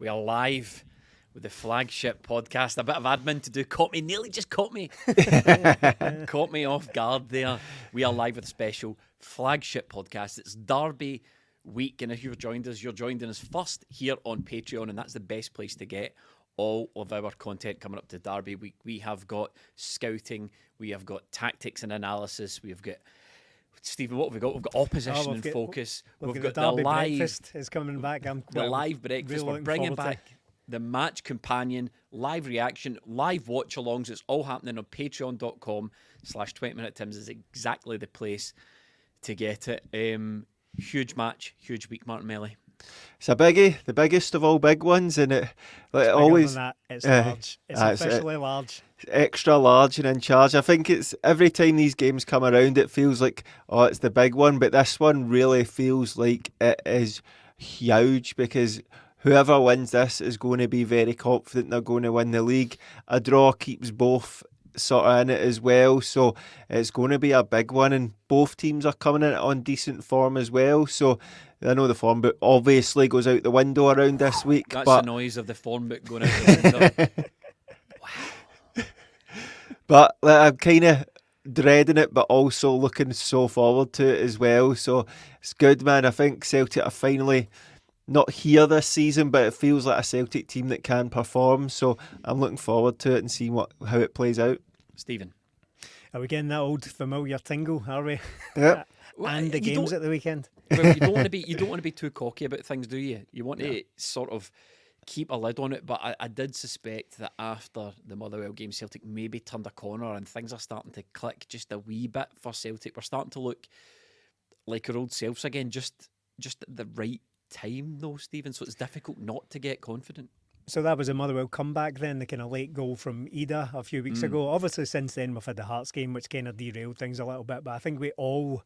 We are live with the Flagship podcast. A bit of admin to do. Caught me, nearly just caught me. Caught me off guard there. We are live with a special Flagship podcast. It's Derby week, and if you've joined us, you're joining us first here on Patreon, and that's the best place to get all of our content coming up to Derby week. We have got scouting, we have got tactics and analysis, we have got Stephen, what have we got? We've got opposition and focus. We've got the Derby live breakfast is coming back. The live breakfast. We're bringing back the match companion, live reaction, live watch-alongs. It's all happening on patreon.com/20minute-tims is exactly the place to get it. Huge match, huge week, Martin Melly. It's a biggie, the biggest of all big ones, and it always than that. It's large. It's officially large. Extra large and in charge. I think it's every time these games come around, it feels like, oh, it's the big one, but this one really feels like it is huge because whoever wins this is going to be very confident they're going to win the league. A draw keeps both sort of in it as well, so it's going to be a big one, and both teams are coming in on decent form as well, so I know the form book obviously goes out the window around this week. That's the noise of the form book going out the window. Wow. But I'm kind of dreading it, but also looking so forward to it as well, so it's good, man. I think Celtic are finally not here this season, but it feels like a Celtic team that can perform, so I'm looking forward to it and seeing how it plays out. Stephen, are we getting that old familiar tingle, are we? Yep. And the games at the weekend. Well, you don't want to be too cocky about things, do you? You want to sort of keep a lid on it, but I did suspect that after the Motherwell game, Celtic maybe turned a corner and things are starting to click just a wee bit for Celtic. We're starting to look like our old selves again, just at the right time though, Stephen, so it's difficult not to get confident. So that was a Motherwell comeback then, the kind of late goal from Ida a few weeks ago. Obviously since then we've had the Hearts game, which kind of derailed things a little bit, but I think we all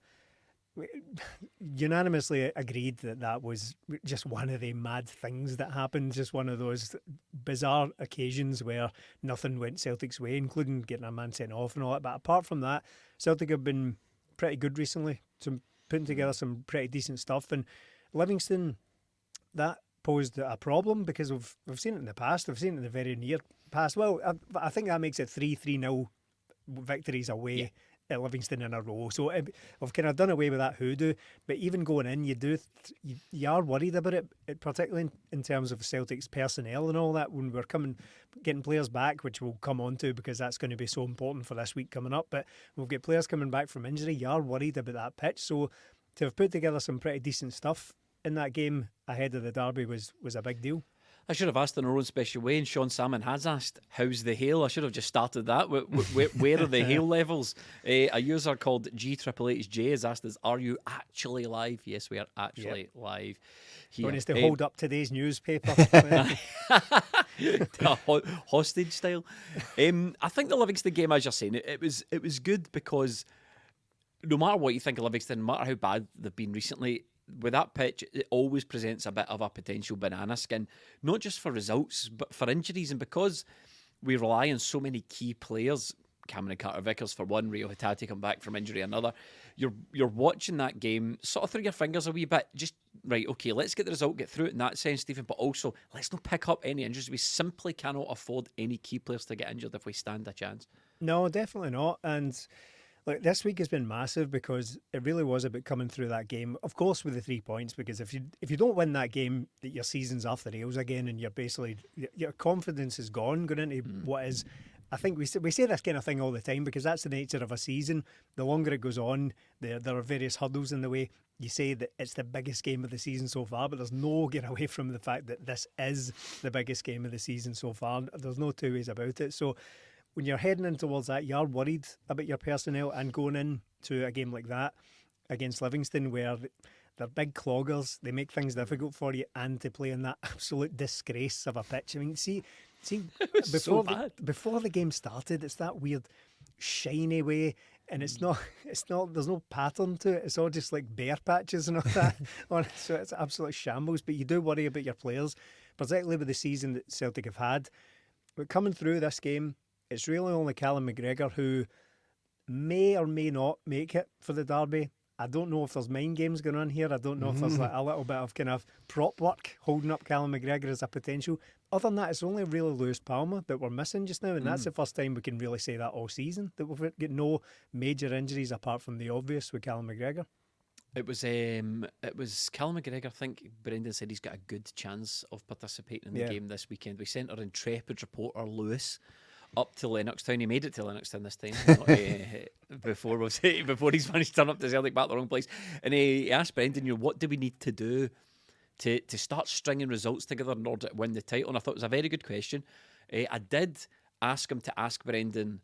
unanimously agreed that was just one of the mad things that happened, just one of those bizarre occasions where nothing went Celtic's way, including getting a man sent off and all that. But apart from that, Celtic have been pretty good recently, putting together some pretty decent stuff, and Livingston, that posed a problem because we've seen it in the past. We've seen it in the very near past. Well, I think that makes it 3-0 victories away at Livingston in a row. So we've kind of done away with that hoodoo. But even going in, you are worried about it, particularly in terms of Celtic's personnel and all that. When we're getting players back, which we'll come on to because that's going to be so important for this week coming up. But we'll get players coming back from injury. You are worried about that pitch. So to have put together some pretty decent stuff in that game ahead of the derby was a big deal. I should have asked in our own special way, and Sean Salmon has asked, how's the hail? I should have just started that. Where are the hail levels? A user called G888J has asked us, are you actually live? Yes, we are actually live here. Want us to hold up today's newspaper? Hostage style. I think the Livingston game, as you're saying, it was good because no matter what you think of Livingston, no matter how bad they've been recently, with that pitch, it always presents a bit of a potential banana skin, not just for results, but for injuries. And because we rely on so many key players, Cameron Carter-Vickers for one, Reo Hatate come back from injury another, you're watching that game sort of through your fingers a wee bit. Just, right, okay, let's get the result, get through it in that sense, Stephen, but also let's not pick up any injuries. We simply cannot afford any key players to get injured if we stand a chance. No, definitely not. And look, this week has been massive because it really was about coming through that game, of course, with the 3 points, because if you don't win that game, your season's off the rails again, and you're basically, your confidence is gone going into what is, I think we say this kind of thing all the time because that's the nature of a season. The longer it goes on, there are various hurdles in the way. You say that it's the biggest game of the season so far, but there's no getting away from the fact that this is the biggest game of the season so far. There's no two ways about it. So when you're heading in towards that, you're worried about your personnel, and going into a game like that against Livingston where they're big cloggers, they make things difficult for you, and to play in that absolute disgrace of a pitch. I mean, see before the game started, it's that weird shiny way, and it's not there's no pattern to it. It's all just like bare patches and all that on it, so it's absolute shambles. But you do worry about your players, particularly with the season that Celtic have had. But coming through this game, it's really only Callum McGregor who may or may not make it for the derby. I don't know if there's mind games going on here. I don't know if there's like a little bit of kind of prop work holding up Callum McGregor as a potential. Other than that, it's only really Lewis Palmer that we're missing just now, and that's the first time we can really say that all season, that we've got no major injuries apart from the obvious with Callum McGregor. It was Callum McGregor. I think Brendan said he's got a good chance of participating in the game this weekend. We sent our intrepid reporter Lewis up to Lennoxtown. He made it to Lennoxtown this time, not, before he's managed to turn up to Celtic back the wrong place. And he asked Brendan, what do we need to do to start stringing results together in order to win the title? And I thought it was a very good question. I did ask him to ask Brendan,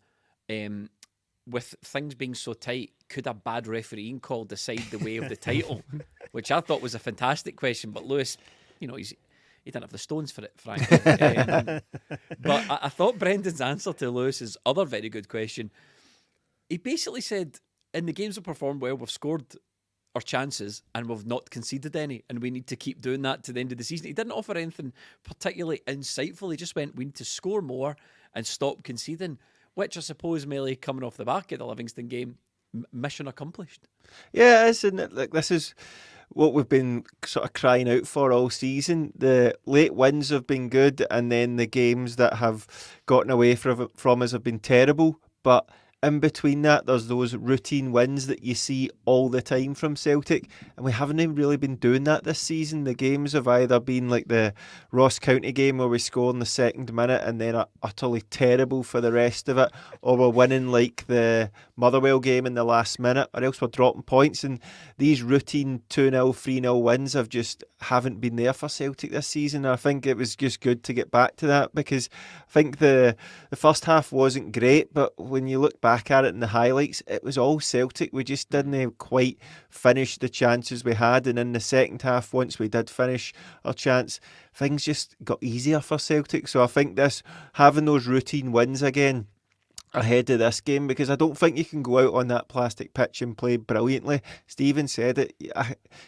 with things being so tight, could a bad refereeing call decide the way of the title? Which I thought was a fantastic question. But Lewis, he didn't have the stones for it, frankly. But I thought Brendan's answer to Lewis's other very good question, he basically said, in the games we've performed well, we've scored our chances and we've not conceded any, and we need to keep doing that to the end of the season. He didn't offer anything particularly insightful. He just went, we need to score more and stop conceding, which I suppose, Melly, coming off the back of the Livingston game, mission accomplished. Yeah, isn't it? Like, this is what we've been sort of crying out for all season. The late wins have been good, and then the games that have gotten away from us have been terrible. But in between that, there's those routine wins that you see all the time from Celtic, and we haven't even really been doing that this season. The games have either been like the Ross County game where we score in the second minute and then are utterly terrible for the rest of it, or we're winning like the Motherwell game in the last minute, or else we're dropping points. And these routine 2-0, 3-0 wins haven't been there for Celtic this season. And I think it was just good to get back to that, because I think the first half wasn't great, but when you look back at it in the highlights, it was all Celtic. We just didn't quite finish the chances we had, and in the second half, once we did finish our chance, things just got easier for Celtic. So I think having those routine wins again ahead of this game, because I don't think you can go out on that plastic pitch and play brilliantly. Stephen said it,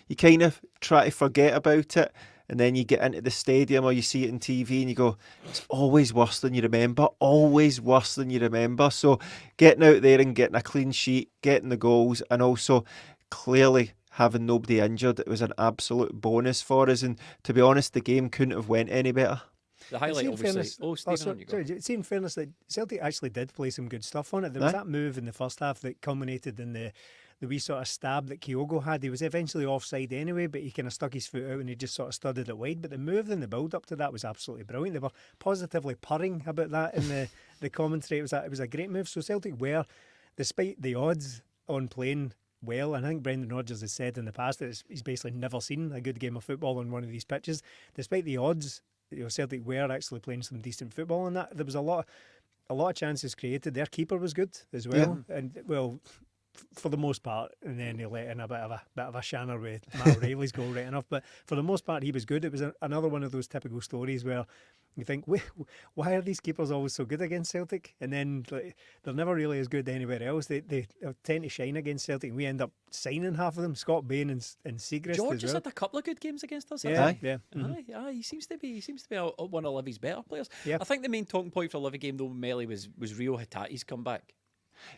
you kind of try to forget about it, and then you get into the stadium or you see it on TV and you go, it's always worse than you remember, always worse than you remember. So getting out there and getting a clean sheet, getting the goals, and also clearly having nobody injured, it was an absolute bonus for us. And to be honest, the game couldn't have went any better. The highlight, obviously. See, in fairness, that Celtic actually did play some good stuff on it. There was that move in the first half that culminated in the wee sort of stab that Kyogo had. He was eventually offside anyway, but he kind of stuck his foot out and he just sort of studded it wide. But the move and the build up to that was absolutely brilliant. They were positively purring about that in the commentary. It was a great move. So Celtic were, despite the odds on playing well, and I think Brendan Rodgers has said in the past that he's basically never seen a good game of football on one of these pitches. Despite the odds, Celtic were actually playing some decent football, and that there was a lot of chances created. Their keeper was good as well, and for the most part, and then he let in a bit of a shanner with Matt O'Reilly's goal right enough. But for the most part, he was good. It was another one of those typical stories where you think, why are these keepers always so good against Celtic? And then they're never really as good anywhere else. They tend to shine against Celtic, and we end up signing half of them. Scott Bain and Siegrist. George as has well. had a couple of good games against us. Yeah. Mm-hmm. He seems to be one of Livy's better players. Yeah. I think the main talking point for the Livy game though, Melly, was Reo Hatate's comeback.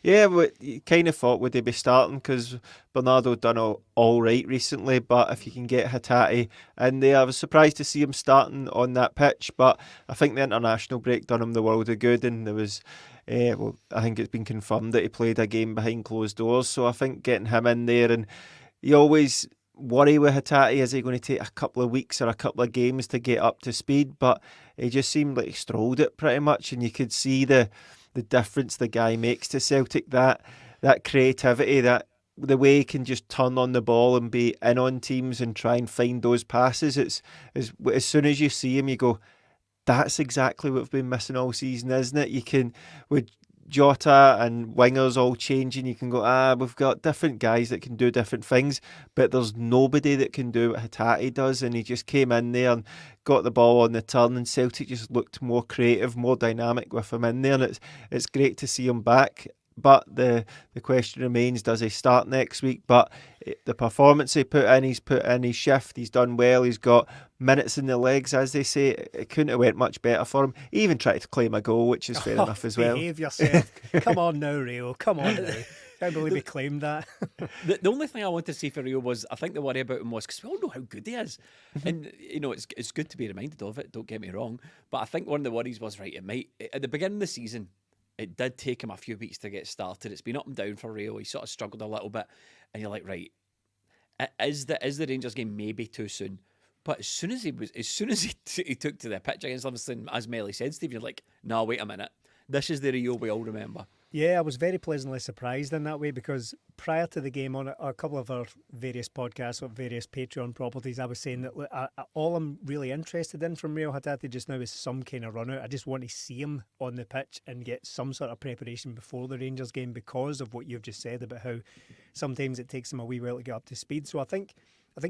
Yeah, but you kind of thought, would they be starting? Because Bernardo done all right recently, but if you can get Hatate in there, I was surprised to see him starting on that pitch, but I think the international break done him the world of good, and there was, I think it's been confirmed that he played a game behind closed doors, so I think getting him in there, and you always worry with Hatate, is he going to take a couple of weeks or a couple of games to get up to speed? But he just seemed like he strolled it pretty much, and you could see the difference the guy makes to Celtic, that creativity, that the way he can just turn on the ball and be in on teams and try and find those passes. It's as soon as you see him, you go, that's exactly what we've been missing all season, isn't it? You can, with Jota and wingers all changing, you can go, we've got different guys that can do different things, but there's nobody that can do what Hatate does, and he just came in there and got the ball on the turn, and Celtic just looked more creative, more dynamic with him in there, and it's great to see him back. But the question remains, does he start next week? But the performance he's put in his shift, he's done well, he's got minutes in the legs, as they say. It couldn't have went much better for him. He even tried to claim a goal, which is fair enough as well. Behave yourself. Come on now, Reo. Come on now. Can't believe he claimed that. The only thing I wanted to say for Rio was, I think the worry about him was, because we all know how good he is. And, it's good to be reminded of it, don't get me wrong. But I think one of the worries was, right, it might, at the beginning of the season, it did take him a few weeks to get started. It's been up and down for Rio. He sort of struggled a little bit. And you're like, right, is the Rangers game maybe too soon? But as soon as he took to the pitch against Livingston, as Melly said, Steve, you're like, no, wait a minute. This is the Rio we all remember. Yeah, I was very pleasantly surprised in that way, because prior to the game, on a couple of our various podcasts or various Patreon properties, I was saying that all I'm really interested in from Reo Hatate just now is some kind of run out. I just want to see him on the pitch and get some sort of preparation before the Rangers game, because of what you've just said about how sometimes it takes him a wee while to get up to speed. So I think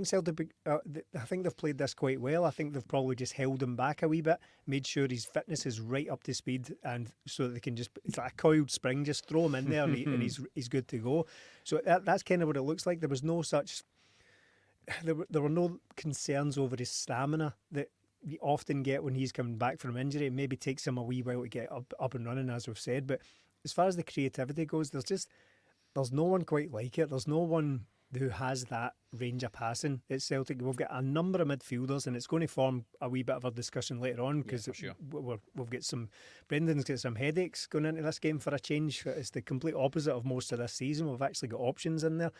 Celtic, I think they've played this quite well. I think they've probably just held him back a wee bit, made sure his fitness is right up to speed, and so that they can it's like a coiled spring, just throw him in there and he's good to go. So that's kind of what it looks like. There was no such, there were no concerns over his stamina that you often get when he's coming back from injury. It maybe takes him a wee while to get up and running, as we've said. But as far as the creativity goes, there's no one quite like it. There's no one who has that range of passing at Celtic. We've got a number of midfielders, and it's going to form a wee bit of a discussion later on, because we've got Brendan's got some headaches going into this game for a change. It's the complete opposite of most of this season. We've actually got options in there,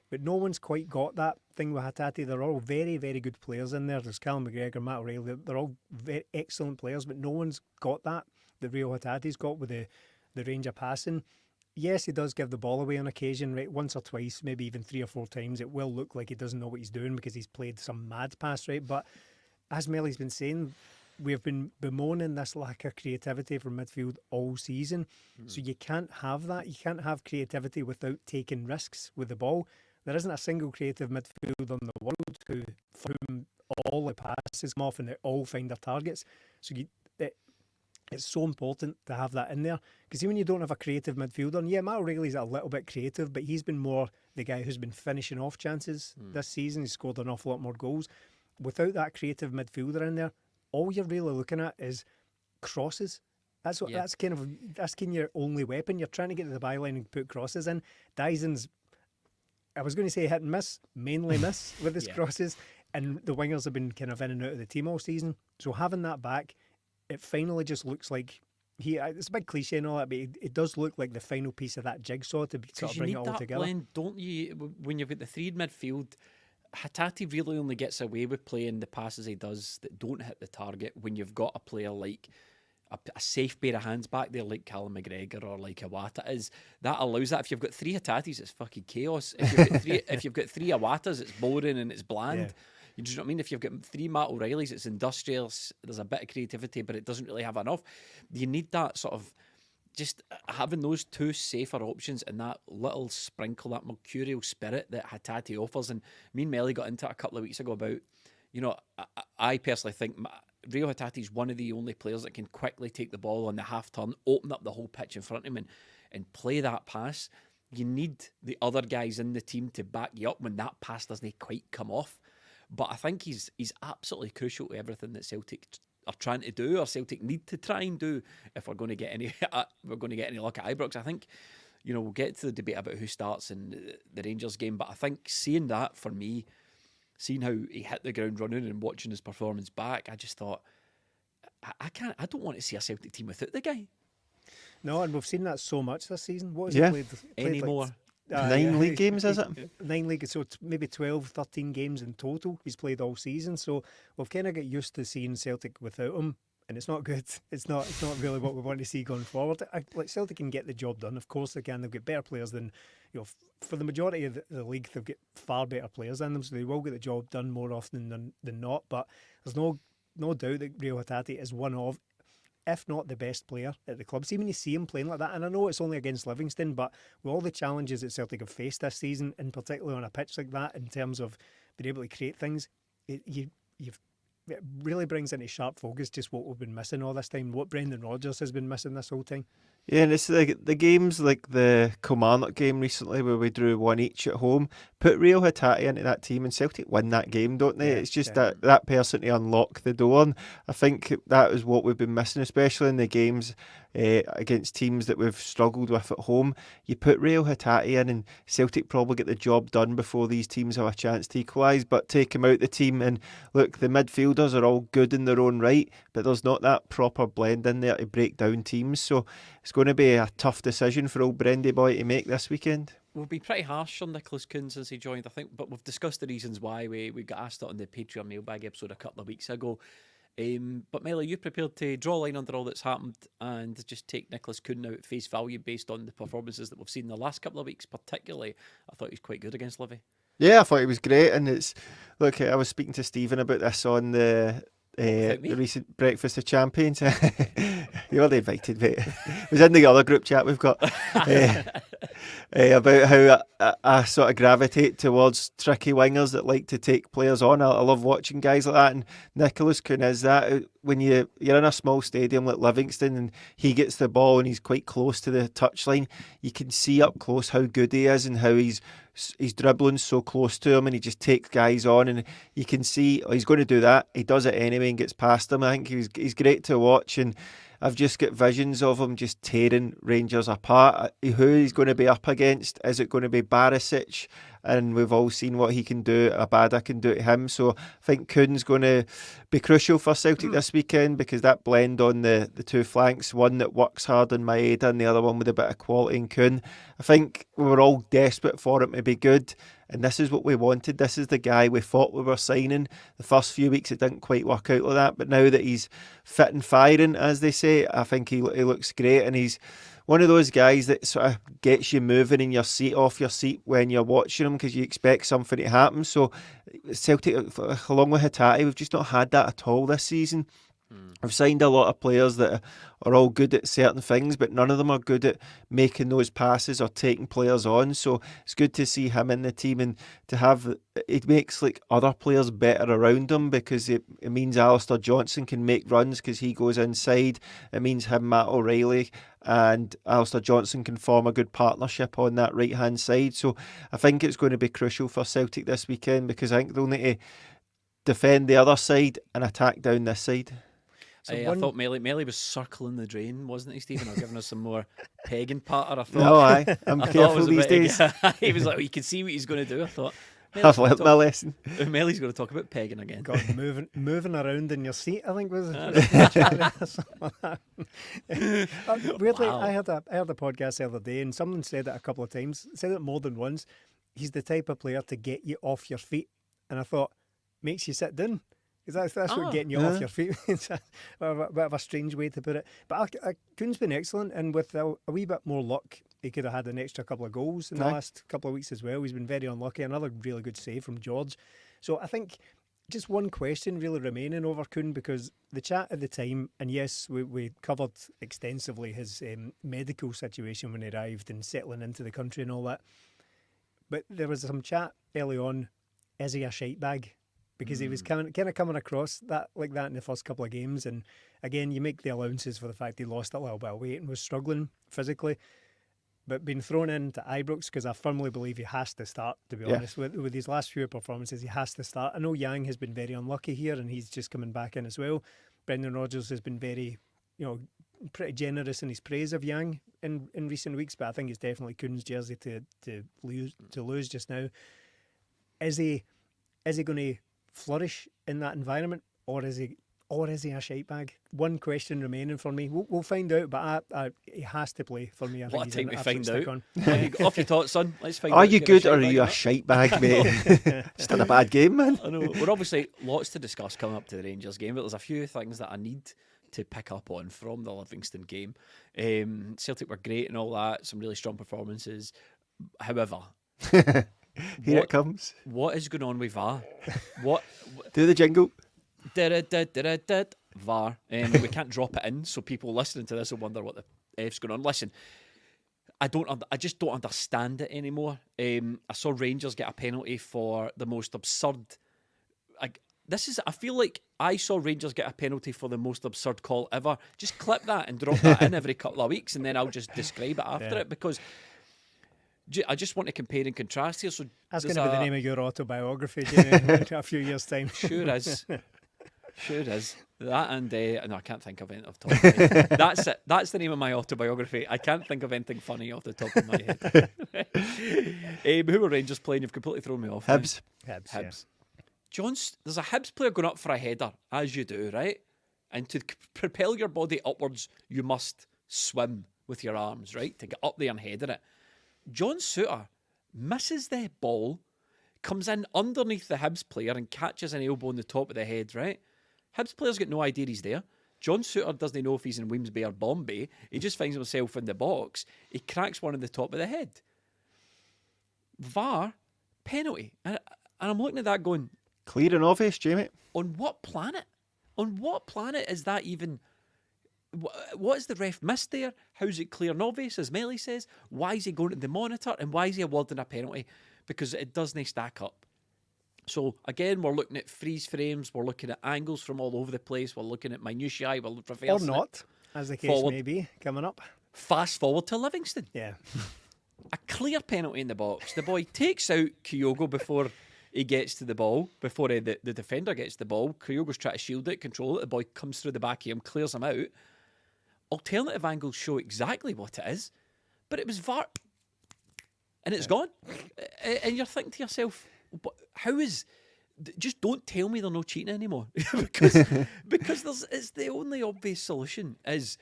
but no one's quite got that thing with Hatate. They're all very, very good players in there. There's Callum McGregor, Matt O'Reilly. They're all very excellent players, but no one's got that Reo Hatate's got with the range of passing. Yes, he does give the ball away on occasion, right? Once or twice, maybe even 3 or 4 times. It will look like he doesn't know what he's doing because he's played some mad pass, right? But as Melly's been saying, we've been bemoaning this lack of creativity from midfield all season. So you can't have that. You can't have creativity without taking risks with the ball. There isn't a single creative midfielder in the world for whom all the passes come off and they all find their targets. So it's so important to have that in there, because even when you don't have a creative midfielder, and yeah, Matt O'Reilly's a little bit creative, but he's been more the guy who's been finishing off chances this season. He's scored an awful lot more goals. Without that creative midfielder in there, all you're really looking at is crosses. That's kind of your only weapon. You're trying to get to the byline and put crosses in. Dyson's, I was going to say hit and miss, mainly miss with his crosses, and the wingers have been kind of in and out of the team all season. So having that back, it finally just looks like it's a big cliche and all that, but it does look like the final piece of that jigsaw to sort of bring it all together. Blend, don't you? When you've got the three in midfield, Hatate really only gets away with playing the passes he does that don't hit the target when you've got a player like a safe pair of hands back there like Callum McGregor or like Iwata is. That allows that. If you've got 3 Hatates, it's fucking chaos. If you've got 3 Iwatas, it's boring and it's bland. Yeah. You know what I mean? If you've got 3 Matt O'Reillys, it's industrial. There's a bit of creativity, but it doesn't really have enough. You need that sort of just having those 2 safer options and that little sprinkle, that mercurial spirit that Hatate offers. And me and Melly got into it a couple of weeks ago about, I personally think Reo Hatate is one of the only players that can quickly take the ball on the half turn, open up the whole pitch in front of him and play that pass. You need the other guys in the team to back you up when that pass doesn't quite come off. But I think he's absolutely crucial to everything that Celtic are trying to do, or Celtic need to try and do, if we're going to get any luck at Ibrox. I think, we'll get to the debate about who starts in the Rangers game, but I think seeing that, for me, seeing how he hit the ground running and watching his performance back, I just thought, I don't want to see a Celtic team without the guy. No, and we've seen that so much this season. What has he played anymore? Like, 9 league games, is it? 9 league, so it's maybe 12, 13 games in total he's played all season. So we've kind of got used to seeing Celtic without him, and it's not good. It's not really what we want to see going forward. Like Celtic can get the job done, of course they can. They've got better players than, for the majority of the league, they've got far better players than them, so they will get the job done more often than not. But there's no doubt that Reo Hatate is one of, if not the best player at the club. See, when you see him playing like that, and I know it's only against Livingston, but with all the challenges that Celtic have faced this season, and particularly on a pitch like that, in terms of being able to create things, it really brings into sharp focus just what we've been missing all this time, what Brendan Rodgers has been missing this whole time. Yeah, and it's the games like the Kilmarnock game recently where we drew 1 each at home. Put Reo Hatate into that team and Celtic win that game, don't they? Yeah, It's just yeah. that person to unlock the door. And I think that is what we've been missing, especially in the games against teams that we've struggled with at home. You put Reo Hatate in and Celtic probably get the job done before these teams have a chance to equalise, but take him out the team and look, the midfielders are all good in their own right, but there's not that proper blend in there to break down teams. So it's going to be a tough decision for old Brendy boy to make this weekend. We've been pretty harsh on Nicolas Kuhn since he joined, I think, but we've discussed the reasons why. We got asked it on the Patreon mailbag episode a couple of weeks ago. But Mel, are you prepared to draw a line under all that's happened and just take Nicolas Kuhn now at face value based on the performances that we've seen in the last couple of weeks? Particularly, I thought he was quite good against Livi. Yeah, I thought he was great, and look, I was speaking to Stephen about this on the recent Breakfast of Champions. You already invited me. It was in the other group chat we've got about how I sort of gravitate towards tricky wingers that like to take players on. I love watching guys like that, and Nicolas Kuhn is that. When you're in a small stadium like Livingston and he gets the ball and he's quite close to the touchline, you can see up close how good he is and how he's dribbling so close to him and he just takes guys on, and you can see he's going to do that. He does it anyway and gets past them. I think he's great to watch, and I've just got visions of him just tearing Rangers apart. Who he's going to be up against? Is it going to be Barisic? And we've all seen what he can do, Abada can do to him. So I think Kuhn's going to be crucial for Celtic this weekend, because that blend on the two flanks, one that works hard in Maeda and the other one with a bit of quality in Kuhn. I think we were all desperate for him to be good, and this is what we wanted. This is the guy we thought we were signing. The first few weeks it didn't quite work out like that, but now that he's fit and firing, as they say, I think he looks great, and he's one of those guys that sort of gets you moving in your seat, off your seat when you're watching him, because you expect something to happen. So Celtic, along with Hatate, we've just not had that at all this season. I've signed a lot of players that are all good at certain things, but none of them are good at making those passes or taking players on. So it's good to see him in the team, and to have it makes like other players better around him, because it means Alistair Johnson can make runs because he goes inside. It means him, Matt O'Reilly, and Alistair Johnson can form a good partnership on that right hand side. So I think it's going to be crucial for Celtic this weekend, because I think they'll need to defend the other side and attack down this side. So I thought Melly was circling the drain, wasn't he, Stephen? Or giving us some more pegging patter. I thought. No, I'm careful these days. He was like, you can see what he's going to do. I thought, I've learnt my lesson. Melly's going to talk about pegging again. God, moving around in your seat, I think was. Weirdly, Wow. I heard a podcast the other day, and someone said it a couple of times. Said it more than once. He's the type of player to get you off your feet, and I thought, makes you sit down. Because that's what getting you off your feet. It's a bit of a strange way to put it. But Kuhn's been excellent, and with a wee bit more luck, he could have had an extra couple of goals in the last couple of weeks as well. He's been very unlucky. Another really good save from George. So I think just one question really remaining over Kuhn, because the chat at the time, and yes, we covered extensively his medical situation when he arrived and settling into the country and all that. But there was some chat early on, is he a shite bag? Because he was kind of coming across that like that in the first couple of games, and again, you make the allowances for the fact he lost a little bit of weight and was struggling physically, but being thrown into Ibrox, because I firmly believe he has to start. To be honest, with his last few performances, he has to start. I know Yang has been very unlucky here, and he's just coming back in as well. Brendan Rodgers has been very, pretty generous in his praise of Yang in recent weeks, but I think it's definitely Kuhn's jersey to lose just now. Is he going to flourish in that environment, or is he a shite bag? One question remaining for me. We'll find out, but he has to play for me. I think What a time to find out. On. Off your thoughts, son. Let's find out. Are you good or are you a shite bag, mate? Just had a bad game, man. I know. We're obviously lots to discuss coming up to the Rangers game, but there's a few things that I need to pick up on from the Livingston game. Celtic were great and all that, some really strong performances. However, Here it comes. What is going on with VAR? What? Do the jingle. VAR. We can't drop it in, so people listening to this will wonder what the F's going on. Listen, I just don't understand it anymore. I saw Rangers get a penalty for the most absurd. I feel like I saw Rangers get a penalty for the most absurd call ever. Just clip that and drop that in every couple of weeks, and then I'll just describe it after it, because I just want to compare and contrast here. So that's going to be the name of your autobiography, Jamie, in a few years' time. Sure is. Sure is. That and no, I can't think of anything off the top of my head. That's it. That's the name of my autobiography. I can't think of anything funny off the top of my head. Who were Rangers playing? You've completely thrown me off. Hibs. Hibs. There's a Hibs player going up for a header, as you do, right? And to propel your body upwards, you must swim with your arms, right? To get up there and header it. John Souttar misses the ball, comes in underneath the Hibs player and catches an elbow on the top of the head, right? Hibs player's got no idea he's there. John Souttar doesn't know if he's in Wembley or Bombay. He just finds himself in the box. He cracks one on the top of the head. VAR, penalty. And I'm looking at that going, clear and obvious, Jamie. on what planet? On what planet is that even? What is the ref missed there? How's it clear and obvious, as Melly says? Why is he going to the monitor? And why is he awarding a penalty? Because it doesn't stack up. So again, we're looking at freeze frames, we're looking at angles from all over the place, we're looking at minutiae, we're reversing Or not, as the case forward. may be, coming up. Fast forward to Livingston. Yeah. A clear penalty in the box. The boy takes out Kyogo before he gets to the ball, before the defender gets the ball. Kyogo's trying to shield it, control it. The boy comes through the back of him, clears him out. Alternative angles show exactly what it is, but it was VAR, and it's gone. And you're thinking to yourself, how is? Just don't tell me they're not cheating anymore, because it's the only obvious solution is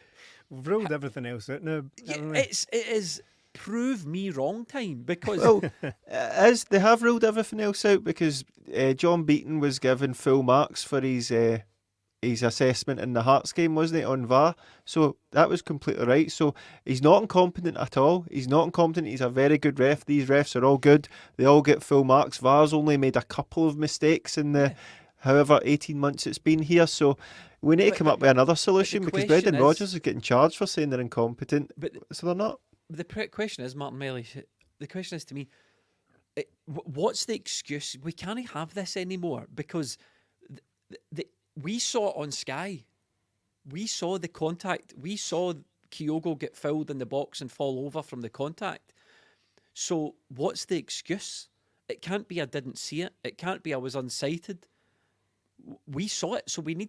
We've ruled everything else out now. it is prove me wrong time, because Well, as they have ruled everything else out, because John Beaton was given full marks for his assessment in the Hearts game, wasn't it, on VAR? So that was completely right. So he's not incompetent at all. He's not incompetent. He's a very good ref. These refs are all good. They all get full marks. VAR's only made a couple of mistakes in the however 18 months it's been here. So we need to come up with another solution, because Brendan Rodgers is getting charged for saying they're incompetent. So they're not. The question is, Martin Melly, the question is to me, what's the excuse? We can't have this anymore, because we saw it on Sky. We saw the contact. We saw Kyogo get fouled in the box and fall over from the contact. So what's the excuse? It can't be I didn't see it. It can't be I was unsighted. We saw it. So we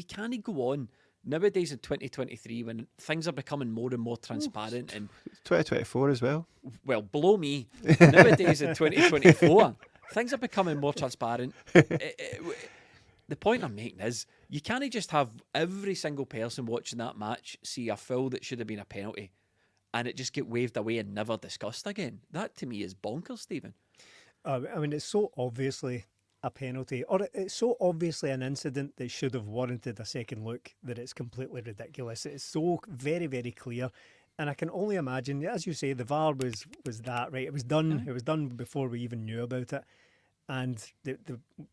can't go on nowadays in 2023, when things are becoming more and more transparent. And 2024 as well. Well, blow me. Nowadays in 2024, things are becoming more transparent. The point I'm making is, you can't just have every single person watching that match see a foul that should have been a penalty and it just get waved away and never discussed again. That to me is bonkers, Stephen. I mean, it's so obviously a penalty, or it's so obviously an incident that should have warranted a second look, that it's completely ridiculous. It's so very, very clear. And I can only imagine, as you say, the VAR was that, right? It was done. Mm-hmm. It was done before we even knew about it. And it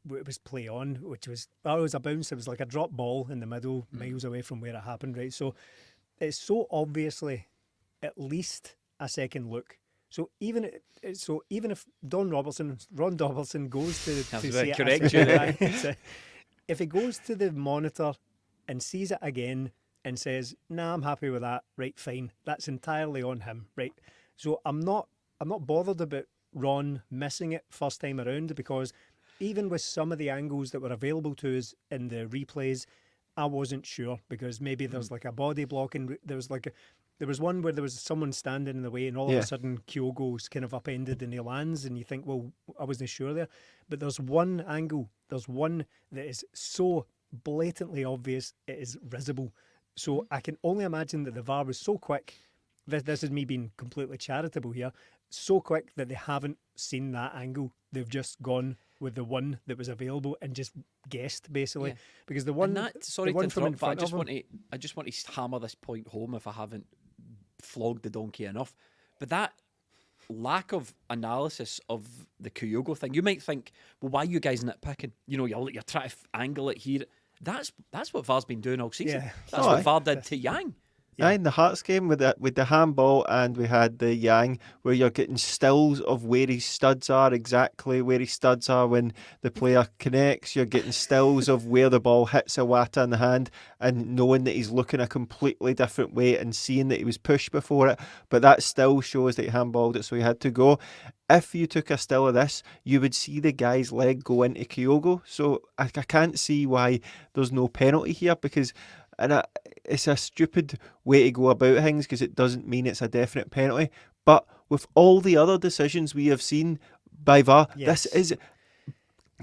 was play on, which was, it was a bounce. It was like a drop ball in the middle, miles away from where it happened, right? So it's so obviously at least a second look. So even if Ron Robertson goes to see it, if he goes to the monitor and sees it again and says, "Nah, I'm happy with that," right? Fine, that's entirely on him, right? So I'm not bothered about Ron missing it first time around, because even with some of the angles that were available to us in the replays, I wasn't sure, because maybe there's like a body block, and there was one where there was someone standing in the way, and all of a sudden Kyogo's kind of upended and he lands, and you think, well, I wasn't sure there. But there's one angle, there's one that is so blatantly obvious, it is risible. So I can only imagine that the VAR was so quick. This is me being completely charitable here. So quick that they haven't seen that angle. They've just gone with the one that was available and just guessed, basically. Yeah. Because the one, sorry to interrupt, but I just want to hammer this point home if I haven't flogged the donkey enough. But that lack of analysis of the Kyogo thing, you might think, well, why are you guys nitpicking? You know, you're trying to angle it here. That's what VAR's been doing all season. Yeah. That's what VAR did to Yang. Aye, in the Hearts game with the handball, and we had the Yang, where you're getting stills of where his studs are, exactly where his studs are when the player connects. You're getting stills of where the ball hits Iwata in the hand, and knowing that he's looking a completely different way and seeing that he was pushed before it. But that still shows that he handballed it, so he had to go. If you took a still of this, you would see the guy's leg go into Kyogo. So I can't see why there's no penalty here, because it's a stupid way to go about things, because it doesn't mean it's a definite penalty. But with all the other decisions we have seen by VAR, Yes. this is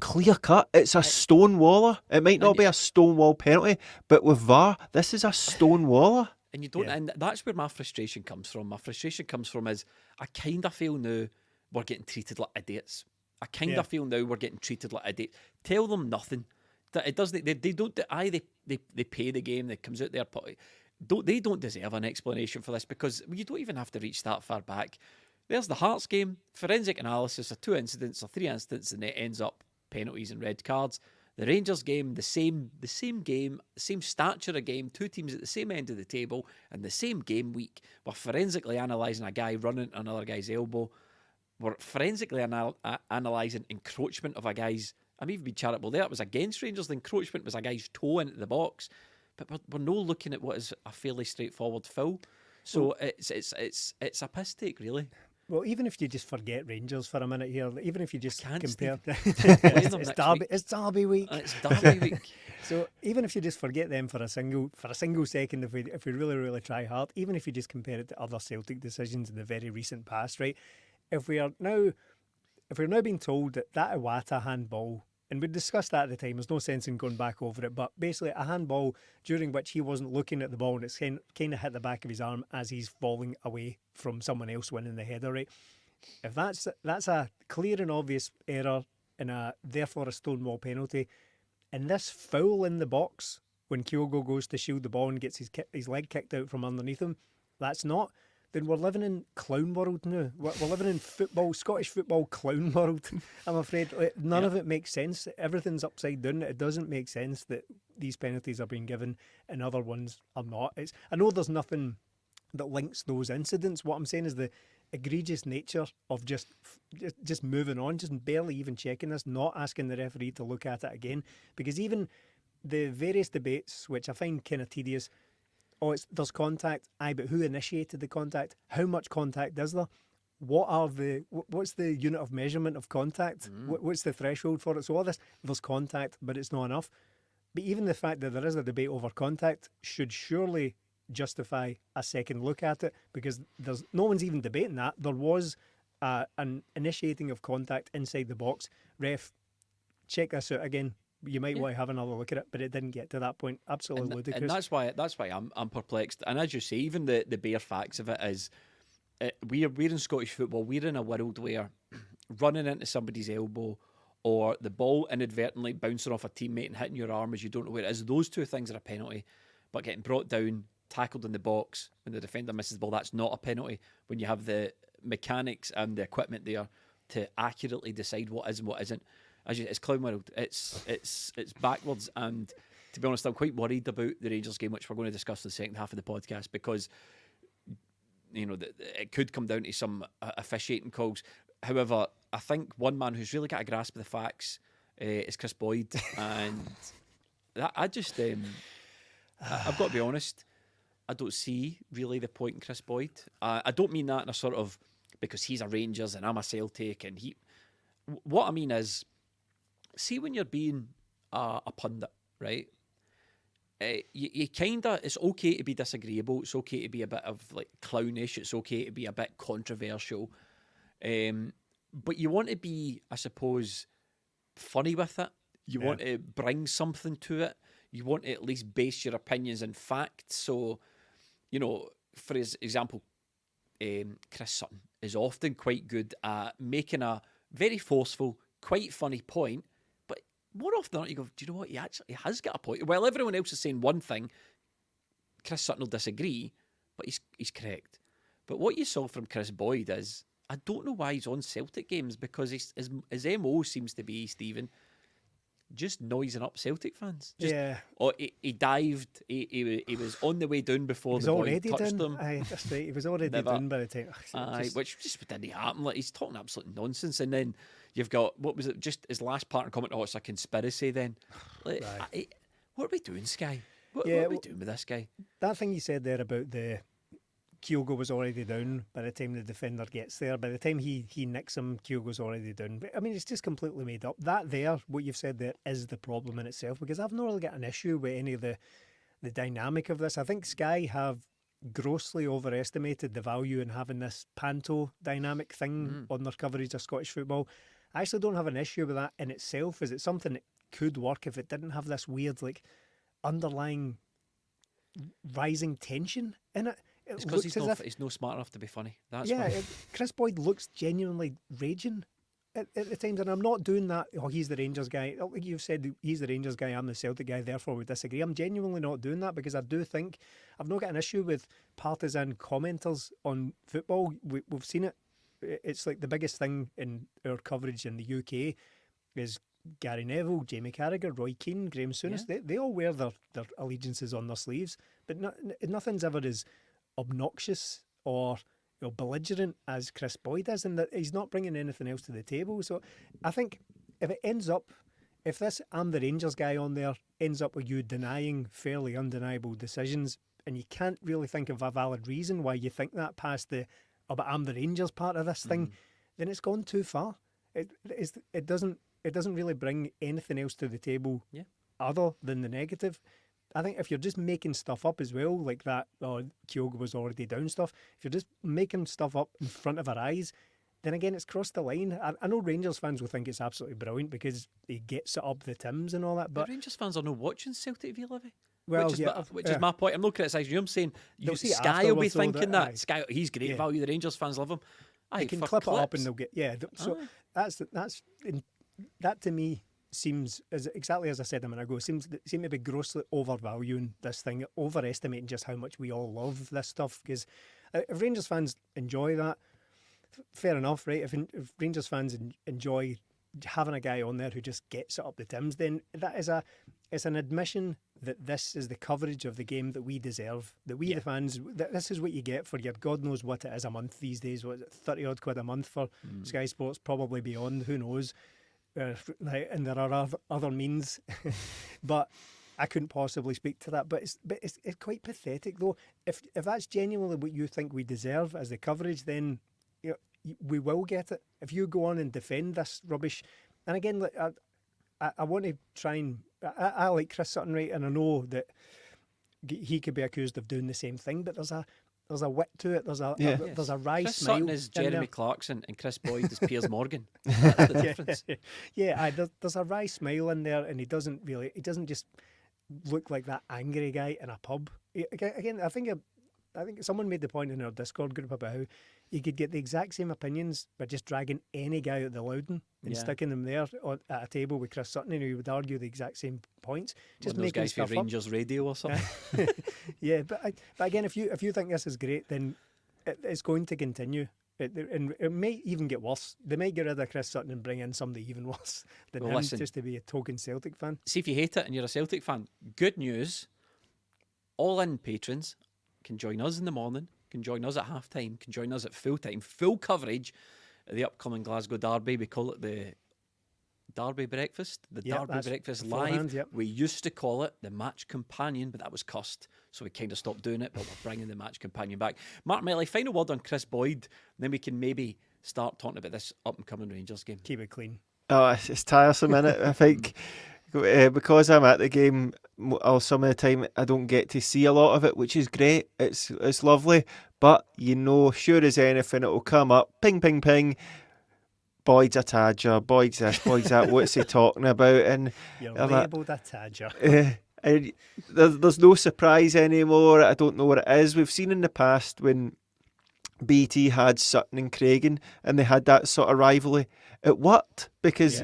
clear cut. It's a stonewaller. It might not be a stonewall penalty, but with VAR, this is a stonewaller. And you don't, and that's where my frustration comes from. My frustration comes from is I kind of feel now we're getting treated like idiots. I kind of feel now we're getting treated like idiots. Tell them nothing. That it doesn't. They don't. They pay the game. That comes out their pocket. They don't deserve an explanation for this, because you don't even have to reach that far back. There's the Hearts game, forensic analysis of 2 incidents or 3 incidents, and it ends up penalties and red cards. The Rangers game, the same game, the same stature of game, 2 teams at the same end of the table, and the same game week. We're forensically analysing a guy running another guy's elbow. We're forensically analysing encroachment of a guy's. I'm even being charitable there. It was against Rangers. The encroachment was a guy's toe into the box, but we're no looking at what is a fairly straightforward foul. So it's a piss take, really. Well, even if you just forget Rangers for a minute here, even if you just compare, it's Derby week. It's Derby week. So even if you just forget them for a single second, if we really try hard, even if you just compare it to other Celtic decisions in the very recent past, right? If we're now being told that Iwata handball, and we discussed that at the time, there's no sense in going back over it, but basically a handball during which he wasn't looking at the ball and it's kind of hit the back of his arm as he's falling away from someone else winning the header, right? If that's a clear and obvious error and therefore a stonewall penalty, and this foul in the box when Kyogo goes to shield the ball and gets his leg kicked out from underneath him, that's not, then we're living in clown world now. We're living in football, Scottish football clown world. I'm afraid none of it makes sense. Everything's upside down. It doesn't make sense that these penalties are being given and other ones are not. I know there's nothing that links those incidents. What I'm saying is the egregious nature of just moving on, just barely even checking this, not asking the referee to look at it again. Because even the various debates, which I find kind of tedious, there's contact. But who initiated the contact? How much contact is there? What's the unit of measurement of contact? What's the threshold for it? So all this, there's contact, but it's not enough. But even the fact that there is a debate over contact should surely justify a second look at it, because no one's even debating that. There was an initiating of contact inside the box. Ref, check this out again. You might want to have another look at it, but it didn't get to that point. Absolutely ludicrous. And that's why I'm perplexed. And as you say, even the bare facts of it is, we're in Scottish football. We're in a world where running into somebody's elbow or the ball inadvertently bouncing off a teammate and hitting your arm as you don't know where it is, those two things are a penalty. But getting brought down, tackled in the box when the defender misses the ball, that's not a penalty. When you have the mechanics and the equipment there to accurately decide what is and what isn't. It's clown world. It's backwards, and to be honest, I'm quite worried about the Rangers game, which we're going to discuss in the second half of the podcast, because it could come down to some officiating calls. However, I think one man who's really got a grasp of the facts is Chris Boyd, and I've got to be honest, I don't see really the point in Chris Boyd. I don't mean that in a sort of because he's a Rangers and I'm a Celtic, and what I mean is, see, when you're being a pundit, right? You kind of, it's okay to be disagreeable. It's okay to be a bit of like clownish. It's okay to be a bit controversial. But you want to be, I suppose, funny with it. You want to bring something to it. You want to at least base your opinions in facts. So, for example, Chris Sutton is often quite good at making a very forceful, quite funny point. More often than not, you go, do you know what? He actually has got a point. While everyone else is saying one thing, Chris Sutton will disagree, but he's correct. But what you saw from Chris Boyd is, I don't know why he's on Celtic games, because his MO seems to be, Stephen, just noising up Celtic fans. Yeah. Oh, he dived. He was on the way down before the boy touched him. Aye, that's right. He was already down by the time. Which just didn't happen. Like, he's talking absolute nonsense. And then you've got, what was it? Just his last part and comment. Oh, it's a conspiracy. Then, like, what are we doing, Sky? What are we doing with this guy? That thing you said there about the Kyogo was already down by the time the defender gets there. By the time he nicks him, Kyogo's already down. But I mean, it's just completely made up. That there, what you've said there, is the problem in itself, because I've not really got an issue with any of the dynamic of this. I think Sky have grossly overestimated the value in having this panto dynamic thing on their coverage of Scottish football. I actually don't have an issue with that in itself. Is it something that could work if it didn't have this weird, like, underlying rising tension in it? It's because he's no smart enough to be funny. That's why. Chris Boyd looks genuinely raging at the times, and I'm not doing that. Oh, he's the Rangers guy. Like you've said, he's the Rangers guy. I'm the Celtic guy. Therefore, we disagree. I'm genuinely not doing that, because I do think I've not got an issue with partisan commenters on football. We've seen it. It's like the biggest thing in our coverage in the UK is Gary Neville, Jamie Carragher, Roy Keane, Graham Souness. They all wear their allegiances on their sleeves, but nothing's ever as obnoxious or belligerent as Chris Boyd is, and that he's not bringing anything else to the table. So I think if this I'm the Rangers guy on there ends up with you denying fairly undeniable decisions, and you can't really think of a valid reason why you think that past but I'm the Rangers part of this thing, then it's gone too far. It doesn't really bring anything else to the table other than the negative. I think if you're just making stuff up as well, like that, Kyogo was already down stuff, if you're just making stuff up in front of our eyes, then again, it's crossed the line. I know Rangers fans will think it's absolutely brilliant because he gets it up the Tims and all that, but Rangers fans are not watching Celtic v Livi. Well, which is my point. I'm not criticising you. I'm saying Sky will be thinking that. Sky, he's great value. The Rangers fans love him. They can clip it up and they'll get So that to me seems, exactly as I said a minute ago, seem to be grossly overvaluing this thing, overestimating just how much we all love this stuff. Because if Rangers fans enjoy that, fair enough, right? If Rangers fans enjoy having a guy on there who just gets it up the Tims, then it's an admission that this is the coverage of the game that we deserve, that we the fans, this is what you get for your God knows what it is a month these days. What is it, 30 odd quid a month for Sky Sports, probably beyond, who knows. And there are other means, but I couldn't possibly speak to that. But it's quite pathetic though. If that's genuinely what you think we deserve as the coverage, then we will get it. If you go on and defend this rubbish, and again, I want to try and I like Chris Sutton, right, and I know that he could be accused of doing the same thing, but there's a wit to it. There's a wry Chris smile. Sutton is Jeremy Clarkson and Chris Boyd is Piers Morgan. That's the difference. There's a wry smile in there, and he doesn't just look like that angry guy in a pub. Again, I think someone made the point in our Discord group about how you could get the exact same opinions by just dragging any guy out the Loudon and sticking them there at a table with Chris Sutton, and he would argue the exact same points. Just making guys stuff for Rangers up. Radio or something. But again, if you think this is great, then it's going to continue. And it may even get worse. They might get rid of Chris Sutton and bring in somebody even worse than him, just to be a token Celtic fan. See, if you hate it and you're a Celtic fan, good news. All-in patrons can join us in the morning, can join us at half-time, can join us at full-time, full coverage of the upcoming Glasgow derby. We call it the Derby Breakfast, Derby Breakfast Live. We used to call it the Match Companion, but that was cussed, so we kind of stopped doing it, but we're bringing the Match Companion back. Mark Melly, final word on Chris Boyd, then we can maybe start talking about this up-and-coming Rangers game. Keep it clean. Oh, it's tiresome, innit? I think because I'm at the game some of the time, I don't get to see a lot of it, which is great. It's lovely, but sure as anything, it'll come up, ping, ping, ping. Boyd's a tadger, Boyd's this, Boyd's that, what's he talking about? And you're labelled a tadger. There's no surprise anymore. I don't know what it is. We've seen in the past when BT had Sutton and Craigan and they had that sort of rivalry. It worked because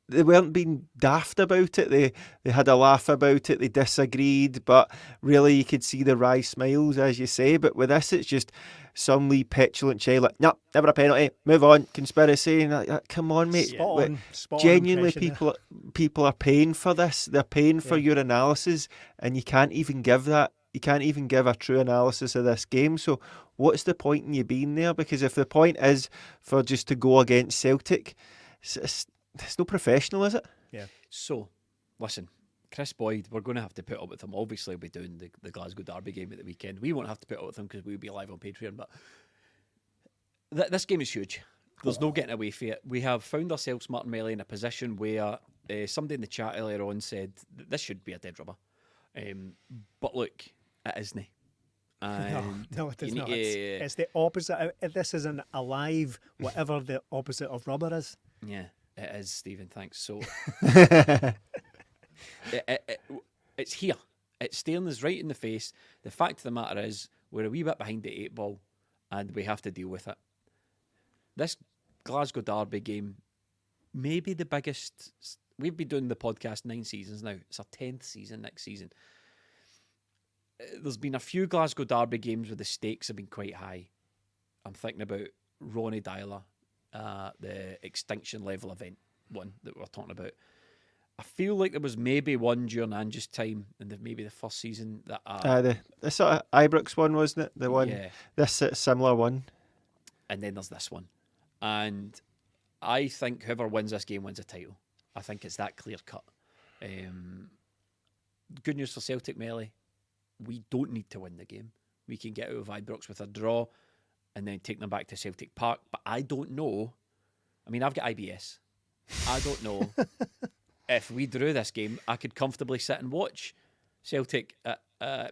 they weren't being daft about it. They had a laugh about it. They disagreed, but really you could see the wry smiles, as you say. But with this, it's just some wee petulant child like, no, never a penalty, move on, conspiracy. And like, come on, mate. Spot on Genuinely, impression people are paying for this. They're paying for your analysis, and you can't even give that. You can't even give a true analysis of this game. So what's the point in you being there? Because if the point is for just to go against Celtic, it's no professional, is it? Yeah. So, listen, Chris Boyd, we're going to have to put up with him. Obviously, we'll be doing the Glasgow Derby game at the weekend. We won't have to put up with him because we'll be live on Patreon. But this game is huge. There's no getting away from it. We have found ourselves, Martin Melly, in a position where somebody in the chat earlier on said that this should be a dead rubber. But look, it isn't. No, it is not. It's the opposite. This is an alive, whatever the opposite of rubber is. Yeah, it is, Stephen. Thanks. So it's here. It's staring us right in the face. The fact of the matter is, we're a wee bit behind the 8 ball, and we have to deal with it. This Glasgow Derby game, maybe the biggest. We've been doing the podcast 9 seasons now. It's our 10th season next season. There's been a few Glasgow Derby games where the stakes have been quite high. I'm thinking about Ronnie Dyler, the extinction level event one that we're talking about. I feel like there was maybe one during Ange's time in maybe the first season that the sort of Ibrox one, wasn't it? The one, yeah. This similar one, and then there's this one, and I think whoever wins this game wins a title. I think it's that clear cut. Good news for Celtic, Melly. We don't need to win the game. We can get out of Ibrox with a draw and then take them back to Celtic Park. But I don't know. I mean, I've got IBS. I don't know if we drew this game, I could comfortably sit and watch Celtic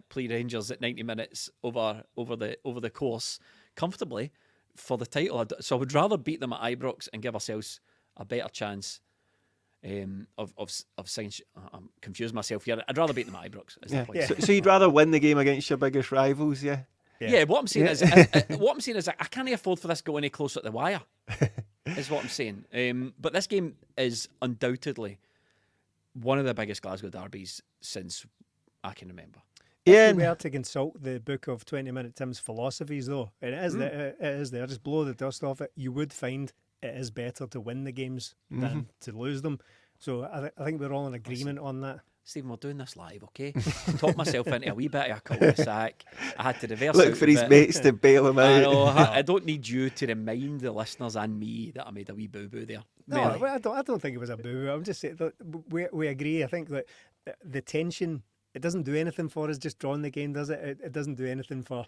play Rangers at 90 minutes over the course comfortably for the title. So I would rather beat them at Ibrox and give ourselves a better chance. Of saying I'm confused myself here. I'd rather beat them at Ibrox. Is the point. Yeah. So you'd rather win the game against your biggest rivals, yeah? Yeah. What I'm saying is, I can't afford for this to go any closer to the wire. Is what I'm saying. But this game is undoubtedly one of the biggest Glasgow derbies since I can remember. Yeah, if we were to consult the book of 20-Minute Tim's philosophies, though, and it is there. Just blow the dust off it. You would find it is better to win the games than to lose them. So I think we're all in agreement on that. Stephen, we're doing this live, okay? I talked myself into a wee bit of a cul-de-sac. I had to reverse Look for his mates to bail him out. I know. I don't need you to remind the listeners and me that I made a wee boo-boo there. No, I don't think it was a boo. I'm just saying that we agree. I think that the tension, it doesn't do anything for us just drawing the game, does it? It doesn't do anything for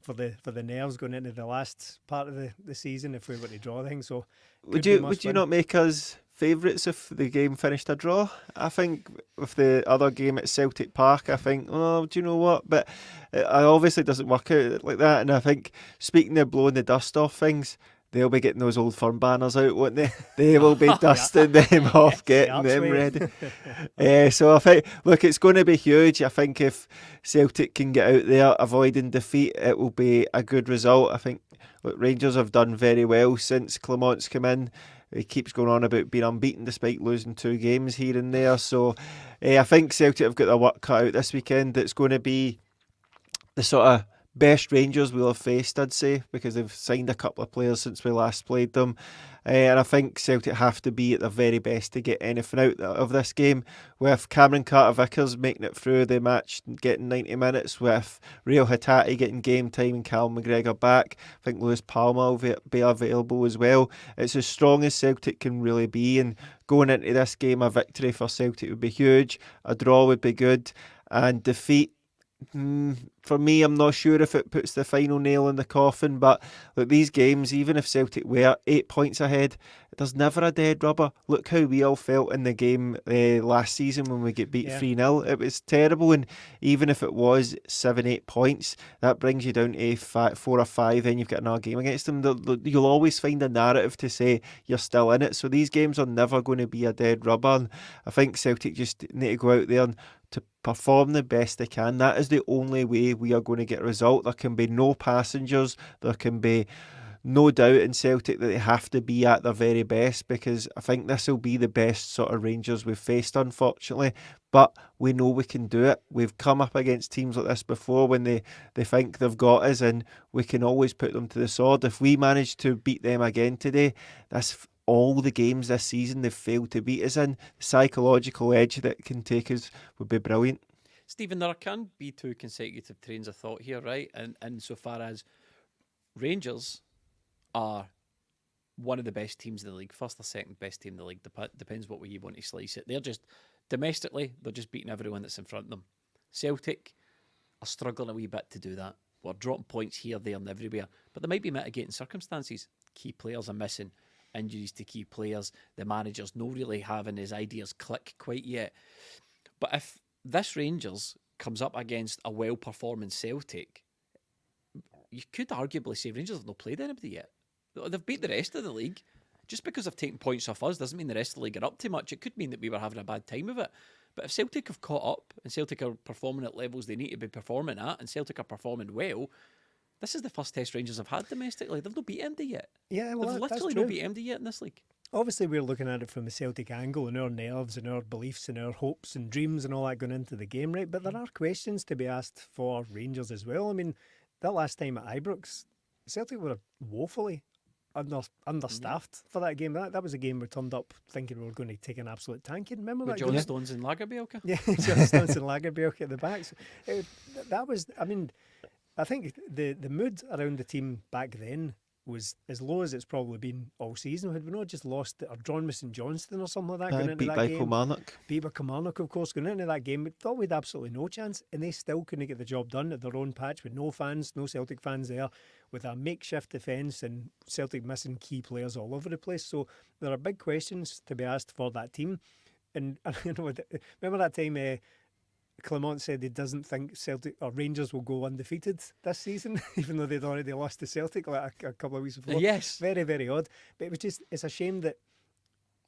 the nerves going into the last part of the season if we were to draw things. So would you not make us favourites if the game finished a draw? I think with the other game at Celtic Park, I think, do you know what? But it obviously doesn't work out like that. And I think, speaking of blowing the dust off things, they'll be getting those Old Firm banners out, won't they? They will be dusting them off, getting them ready. So I think, look, it's going to be huge. I think if Celtic can get out there avoiding defeat, it will be a good result. I think Rangers have done very well since Clement's come in. He keeps going on about being unbeaten despite losing 2 games here and there. So I think Celtic have got their work cut out this weekend. It's going to be the sort of best Rangers we'll have faced, I'd say, because they've signed a couple of players since we last played them. And I think Celtic have to be at their very best to get anything out of this game. With Cameron Carter-Vickers making it through the match, getting 90 minutes, with Reo Hatate getting game time and Callum McGregor back. I think Lewis Palmer will be available as well. It's as strong as Celtic can really be, and going into this game, a victory for Celtic would be huge. A draw would be good, and defeat, for me, I'm not sure if it puts the final nail in the coffin. But look, these games, even if Celtic were 8 points ahead, there's never a dead rubber. Look how we all felt in the game last season when we get beat 3-0. It was terrible, and even if it was 7-8 points, that brings you down to 4 or 5, then you've got another game against them. You'll always find a narrative to say you're still in it. So these games are never going to be a dead rubber, and I think Celtic just need to go out there and to perform the best they can. That is the only way we are going to get a result. There can be no passengers. There can be no doubt in Celtic that they have to be at their very best, because I think this will be the best sort of Rangers we've faced, unfortunately. But we know we can do it. We've come up against teams like this before when they think they've got us, and we can always put them to the sword. If we manage to beat them again today, that's all the games this season they've failed to beat us in. The psychological edge that it can take us would be brilliant. Stephen, there can be 2 consecutive trains of thought here, right? And so far as Rangers are one of the best teams in the league, first or second best team in the league, depends what way you want to slice it. They're just, domestically, they're just beating everyone that's in front of them. Celtic are struggling a wee bit to do that. We're dropping points here, there and everywhere. But there might be mitigating circumstances. Key players are missing, injuries to key players, the manager's not really having his ideas click quite yet. But if this Rangers comes up against a well-performing Celtic, you could arguably say Rangers have not played anybody yet. They've beat the rest of the league. Just because they've taken points off us doesn't mean the rest of the league are up too much. It could mean that we were having a bad time of it. But if Celtic have caught up and Celtic are performing at levels they need to be performing at, and Celtic are performing well, this is the first test Rangers have had domestically. They've not beat anybody yet. Yeah, well, they've literally not beat anybody yet in this league. Obviously, we're looking at it from the Celtic angle and our nerves and our beliefs and our hopes and dreams and all that going into the game, right? But there are questions to be asked for Rangers as well. I mean, that last time at Ibrox, Celtic were woefully understaffed for that game. That was a game we turned up thinking we were going to take an absolute tanking. Remember with that John game? Stones and Lagerbielke? Yeah, John Stones and Lagerbielke at the back. So, that was, I mean, I think the mood around the team back then was as low as it's probably been all season. Had we not just lost or drawn with St Johnstone or something like that going into Beat that by game? Kilmarnock. Beat by Kilmarnock, of course, going into that game. We thought we had absolutely no chance, and they still couldn't get the job done at their own patch with no fans, no Celtic fans there, with a makeshift defence and Celtic missing key players all over the place. So there are big questions to be asked for that team. And you know, remember that time Clement said he doesn't think Celtic or Rangers will go undefeated this season, even though they'd already lost to Celtic like a couple of weeks before. Yes. Very, very odd. But it's a shame that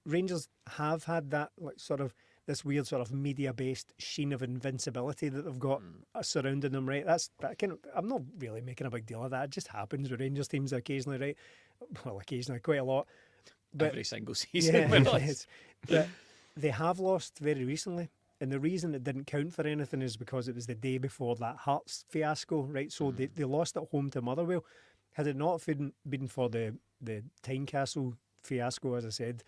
Rangers have had that like sort of this weird sort of media-based sheen of invincibility that they've got surrounding them, right? I'm not really making a big deal of that. It just happens with Rangers teams occasionally, right? Well, occasionally, quite a lot. But, every single season. Yeah, but they have lost very recently. And the reason it didn't count for anything is because it was the day before that Hearts fiasco, right? So they lost at home to Motherwell. Had it not been for the Tynecastle fiasco, as I said,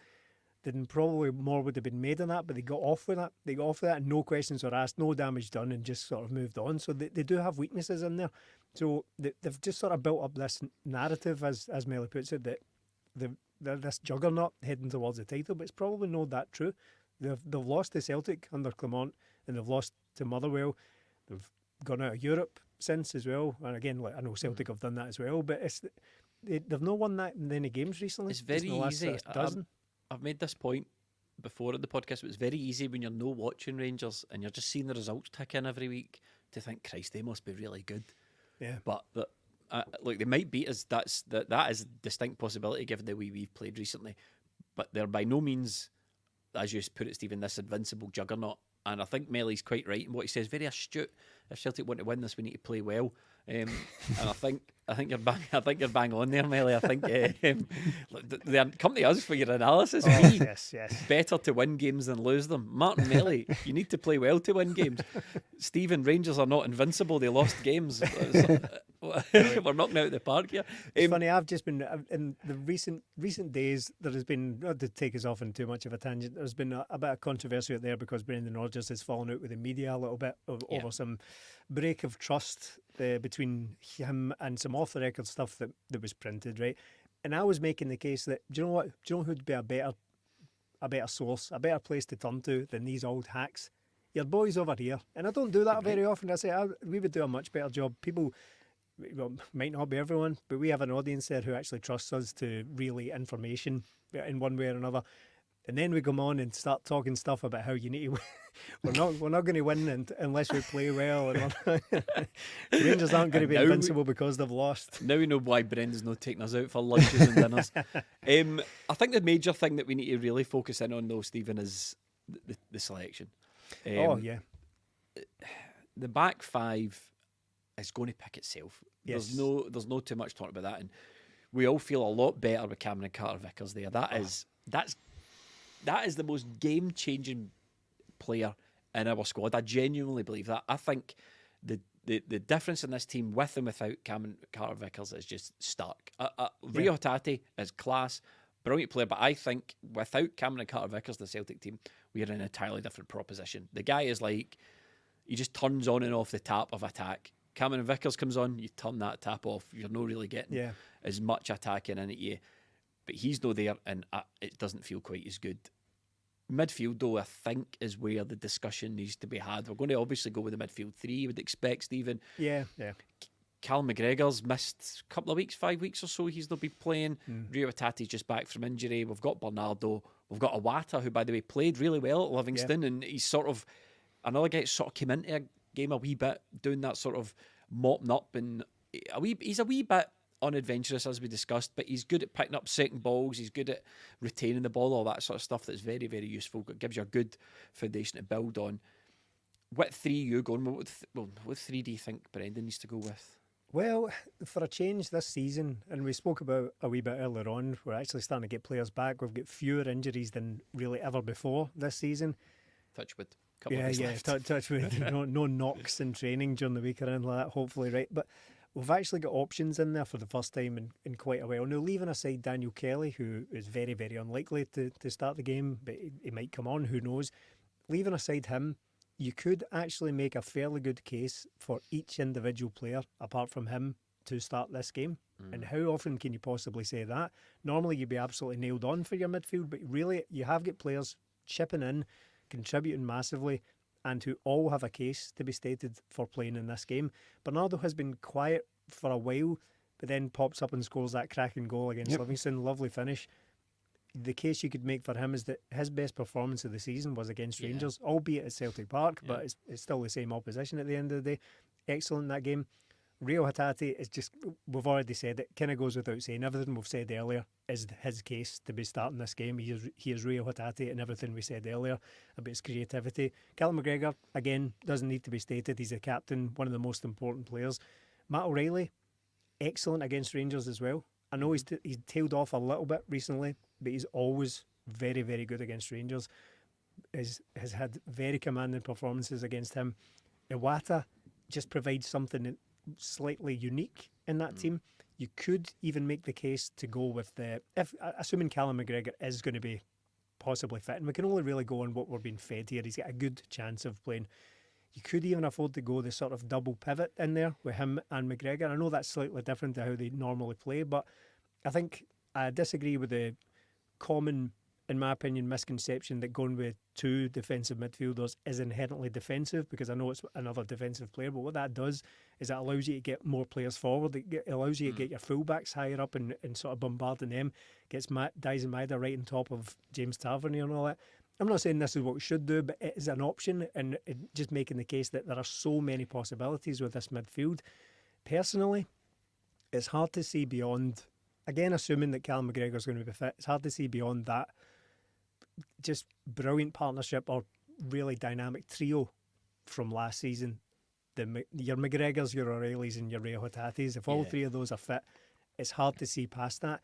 then probably more would have been made on that, but they got off with that. They got off with that and no questions were asked, no damage done, and just sort of moved on. So they do have weaknesses in there. So they've just sort of built up this narrative, as Melly puts it, that they're this juggernaut heading towards the title, but it's probably not that true. They've lost to Celtic under Clement, and they've lost to Motherwell. They've gone out of Europe since as well. And again, like, I know Celtic have done that as well, but they've not won that in any games recently. It's very easy. Dozen. I've made this point before in the podcast, but it's very easy when you're not watching Rangers and you're just seeing the results tick in every week to think, Christ, they must be really good. Yeah. But look, they might beat us. That is a distinct possibility given the way we've played recently. But they're by no means, as you put it, Stephen, this invincible juggernaut. And I think Melly's quite right in what he says. Very astute. If Celtic want to win this, we need to play well. And I think you're bang on there, Melly. I think come to us for your analysis. Yes. Better to win games than lose them. Martin Melly, you need to play well to win games. Stephen, Rangers are not invincible. They lost games. We're knocking out the park here. It's funny, I've just been in the recent days. There has been, not to take us off on too much of a tangent, there's been a bit of controversy out there because Brendan Rodgers has fallen out with the media a little bit over some break of trust between him and some off the record stuff that was printed, right? And I was making the case that, do you know what? Do you know who'd be a better source, a better place to turn to than these old hacks? Your boys over here. And I don't do that very often. I say we would do a much better job. People, well, might not be everyone, but we have an audience there who actually trusts us to relay information in one way or another. And then we come on and start talking stuff about how you need to win. We're not going to win unless we play well. And Rangers aren't going to be invincible because they've lost. Now we know why Brendan's not taking us out for lunches and dinners. I think the major thing that we need to really focus in on, though, Stephen, is the selection. The back five is going to pick itself. Yes. There's no too much talking about that. And we all feel a lot better with Cameron Carter-Vickers there. That's the most game-changing player in our squad. I genuinely believe that. I think the difference in this team with and without Cameron Carter-Vickers is just stark. Reo Hatate is class, brilliant player, but I think without Cameron Carter-Vickers, the Celtic team, we are in an entirely different proposition. The guy is like, he just turns on and off the tap of attack. Cameron Vickers comes on, you turn that tap off. You're not really getting as much attacking in at you. But he's not there, and it doesn't feel quite as good. Midfield, though, I think is where the discussion needs to be had. We're going to obviously go with the midfield three, you would expect, Stephen. Yeah. Callum McGregor's missed a couple of weeks, 5 weeks or so. He's not been playing. Reo Hatate's just back from injury. We've got Bernardo. We've got Iwata, who, by the way, played really well at Livingston, and he's sort of another guy that sort of came into a game a wee bit doing that sort of mopping up, and he's a wee bit unadventurous, as we discussed, but he's good at picking up second balls. He's good at retaining the ball, all that sort of stuff that's very, very useful. It gives you a good foundation to build on. What three are you going with? What three do you think Brendan needs to go with? Well, for a change this season, and we spoke about a wee bit earlier on, we're actually starting to get players back. We've got fewer injuries than really ever before this season. Touch wood. Touch wood. No knocks in training during the week or anything like that, hopefully, right? But we've actually got options in there for the first time in quite a while. Now, leaving aside Daniel Kelly, who is very, very unlikely to start the game, but he might come on, who knows. Leaving aside him, you could actually make a fairly good case for each individual player, apart from him, to start this game. And how often can you possibly say that? Normally, you'd be absolutely nailed on for your midfield, but really, you have got players chipping in, contributing massively, and who all have a case to be stated for playing in this game. Bernardo has been quiet for a while, but then pops up and scores that cracking goal against Livingston. Lovely finish. The case you could make for him is that his best performance of the season was against Rangers, albeit at Celtic Park, but it's still the same opposition at the end of the day. Excellent in that game. Reo Hatate is just, we've already said it, kind of goes without saying. Everything we've said earlier is his case to be starting this game. He is Reo Hatate, and everything we said earlier about his creativity. Callum McGregor, again, doesn't need to be stated. He's a captain, one of the most important players. Matt O'Reilly, excellent against Rangers as well. I know he's tailed off a little bit recently, but he's always very, very good against Rangers. Has had very commanding performances against him. Iwata just provides something slightly unique in that team. You could even make the case to go with assuming Callum McGregor is going to be possibly fit, and we can only really go on what we're being fed here. He's got a good chance of playing. You could even afford to go the sort of double pivot in there with him and McGregor. I know that's slightly different to how they normally play, but I think I disagree with the common, in my opinion, misconception that going with two defensive midfielders is inherently defensive, because I know it's another defensive player, but what that does is it allows you to get more players forward. It allows you to get your fullbacks higher up and sort of bombarding them. Gets Dyson Maeda right on top of James Tavernier and all that. I'm not saying this is what we should do, but it is an option, and just making the case that there are so many possibilities with this midfield. Personally, it's hard to see beyond, again, assuming that Callum McGregor is going to be fit, it's hard to see beyond that just brilliant partnership or really dynamic trio from last season. Your McGregors, your O'Reillys and your Reo Hatates, if all three of those are fit, it's hard to see past that.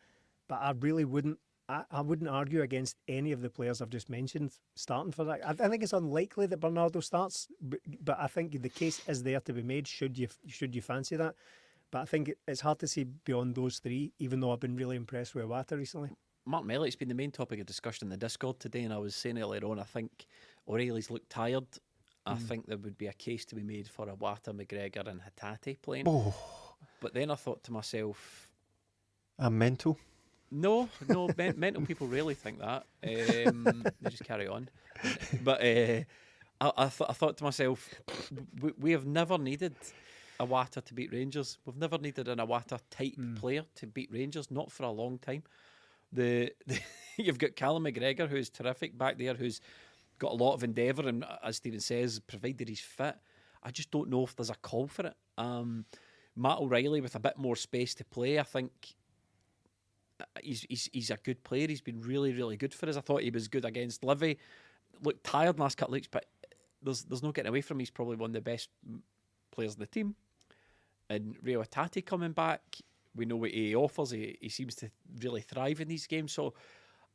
But I really wouldn't argue against any of the players I've just mentioned starting for that. I think it's unlikely that Bernardo starts, but I think the case is there to be made should you fancy that. But I think it's hard to see beyond those three, even though I've been really impressed with Iwata recently. Mark Mellick's been the main topic of discussion in the Discord today, and I was saying earlier on, I think O'Reilly's looked tired. I think there would be a case to be made for Iwata, McGregor and Hatate playing. But then I thought to myself, I'm mental. No, mental people rarely think that. They just carry on. But I thought to myself, we have never needed Iwata to beat Rangers. We've never needed an Iwata type player to beat Rangers, not for a long time. You've got Callum McGregor, who's terrific back there, who's got a lot of endeavour, and as Stephen says, provided he's fit, I just don't know if there's a call for it. Matt O'Reilly with a bit more space to play, I think he's a good player. He's been really, really good for us. I thought he was good against Livi. Looked tired last couple of weeks, but there's no getting away from him. He's probably one of the best players in the team. And Reo Hatate coming back, We know what he offers. He seems to really thrive in these games. So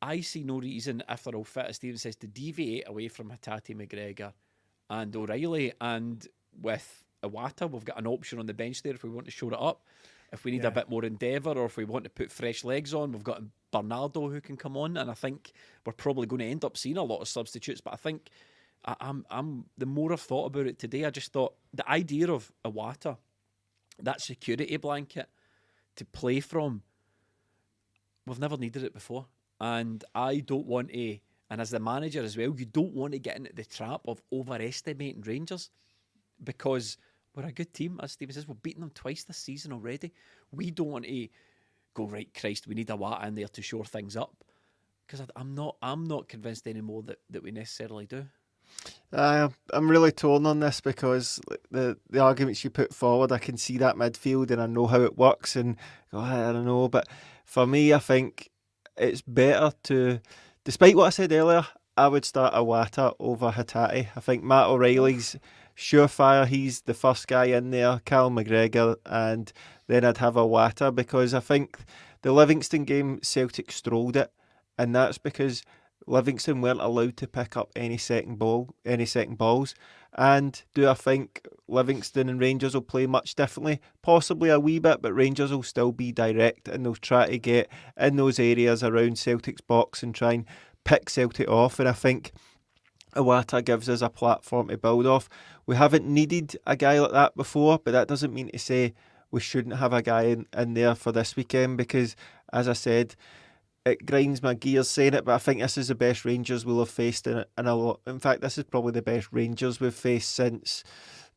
I see no reason, if they're all fit, as Stephen says, to deviate away from Hatate, McGregor and O'Reilly. And with Iwata, we've got an option on the bench there if we want to shore it up. If we need a bit more endeavour, or if we want to put fresh legs on, we've got Bernardo who can come on. And I think we're probably going to end up seeing a lot of substitutes. But I think I'm the more I've thought about it today, I just thought the idea of Iwata, that security blanket to play from, we've never needed it before. And I don't want to, and as the manager as well, you don't want to get into the trap of overestimating Rangers, because we're a good team, as Stephen says. We've beaten them twice this season already. We don't want to go, right, Christ, we need a Iwata in there to shore things up, because I'm not convinced anymore that we necessarily do. I'm really torn on this, because the arguments you put forward, I can see that midfield and I know how it works, and I don't know, but for me, I think it's better to, despite what I said earlier, I would start Iwata over Hatate. I think Matt O'Reilly's surefire. He's the first guy in there, Callum McGregor, and then I'd have Iwata, because I think the Livingston game, Celtic strolled it, and that's because Livingston weren't allowed to pick up any second balls. And do I think Livingston and Rangers will play much differently? Possibly a wee bit, but Rangers will still be direct, and they'll try to get in those areas around Celtic's box and try and pick Celtic off. And I think Iwata gives us a platform to build off. We haven't needed a guy like that before, but that doesn't mean to say we shouldn't have a guy in there for this weekend, because, as I said, it grinds my gears saying it, but I think this is the best Rangers we'll have faced in a lot. In fact, this is probably the best Rangers we've faced since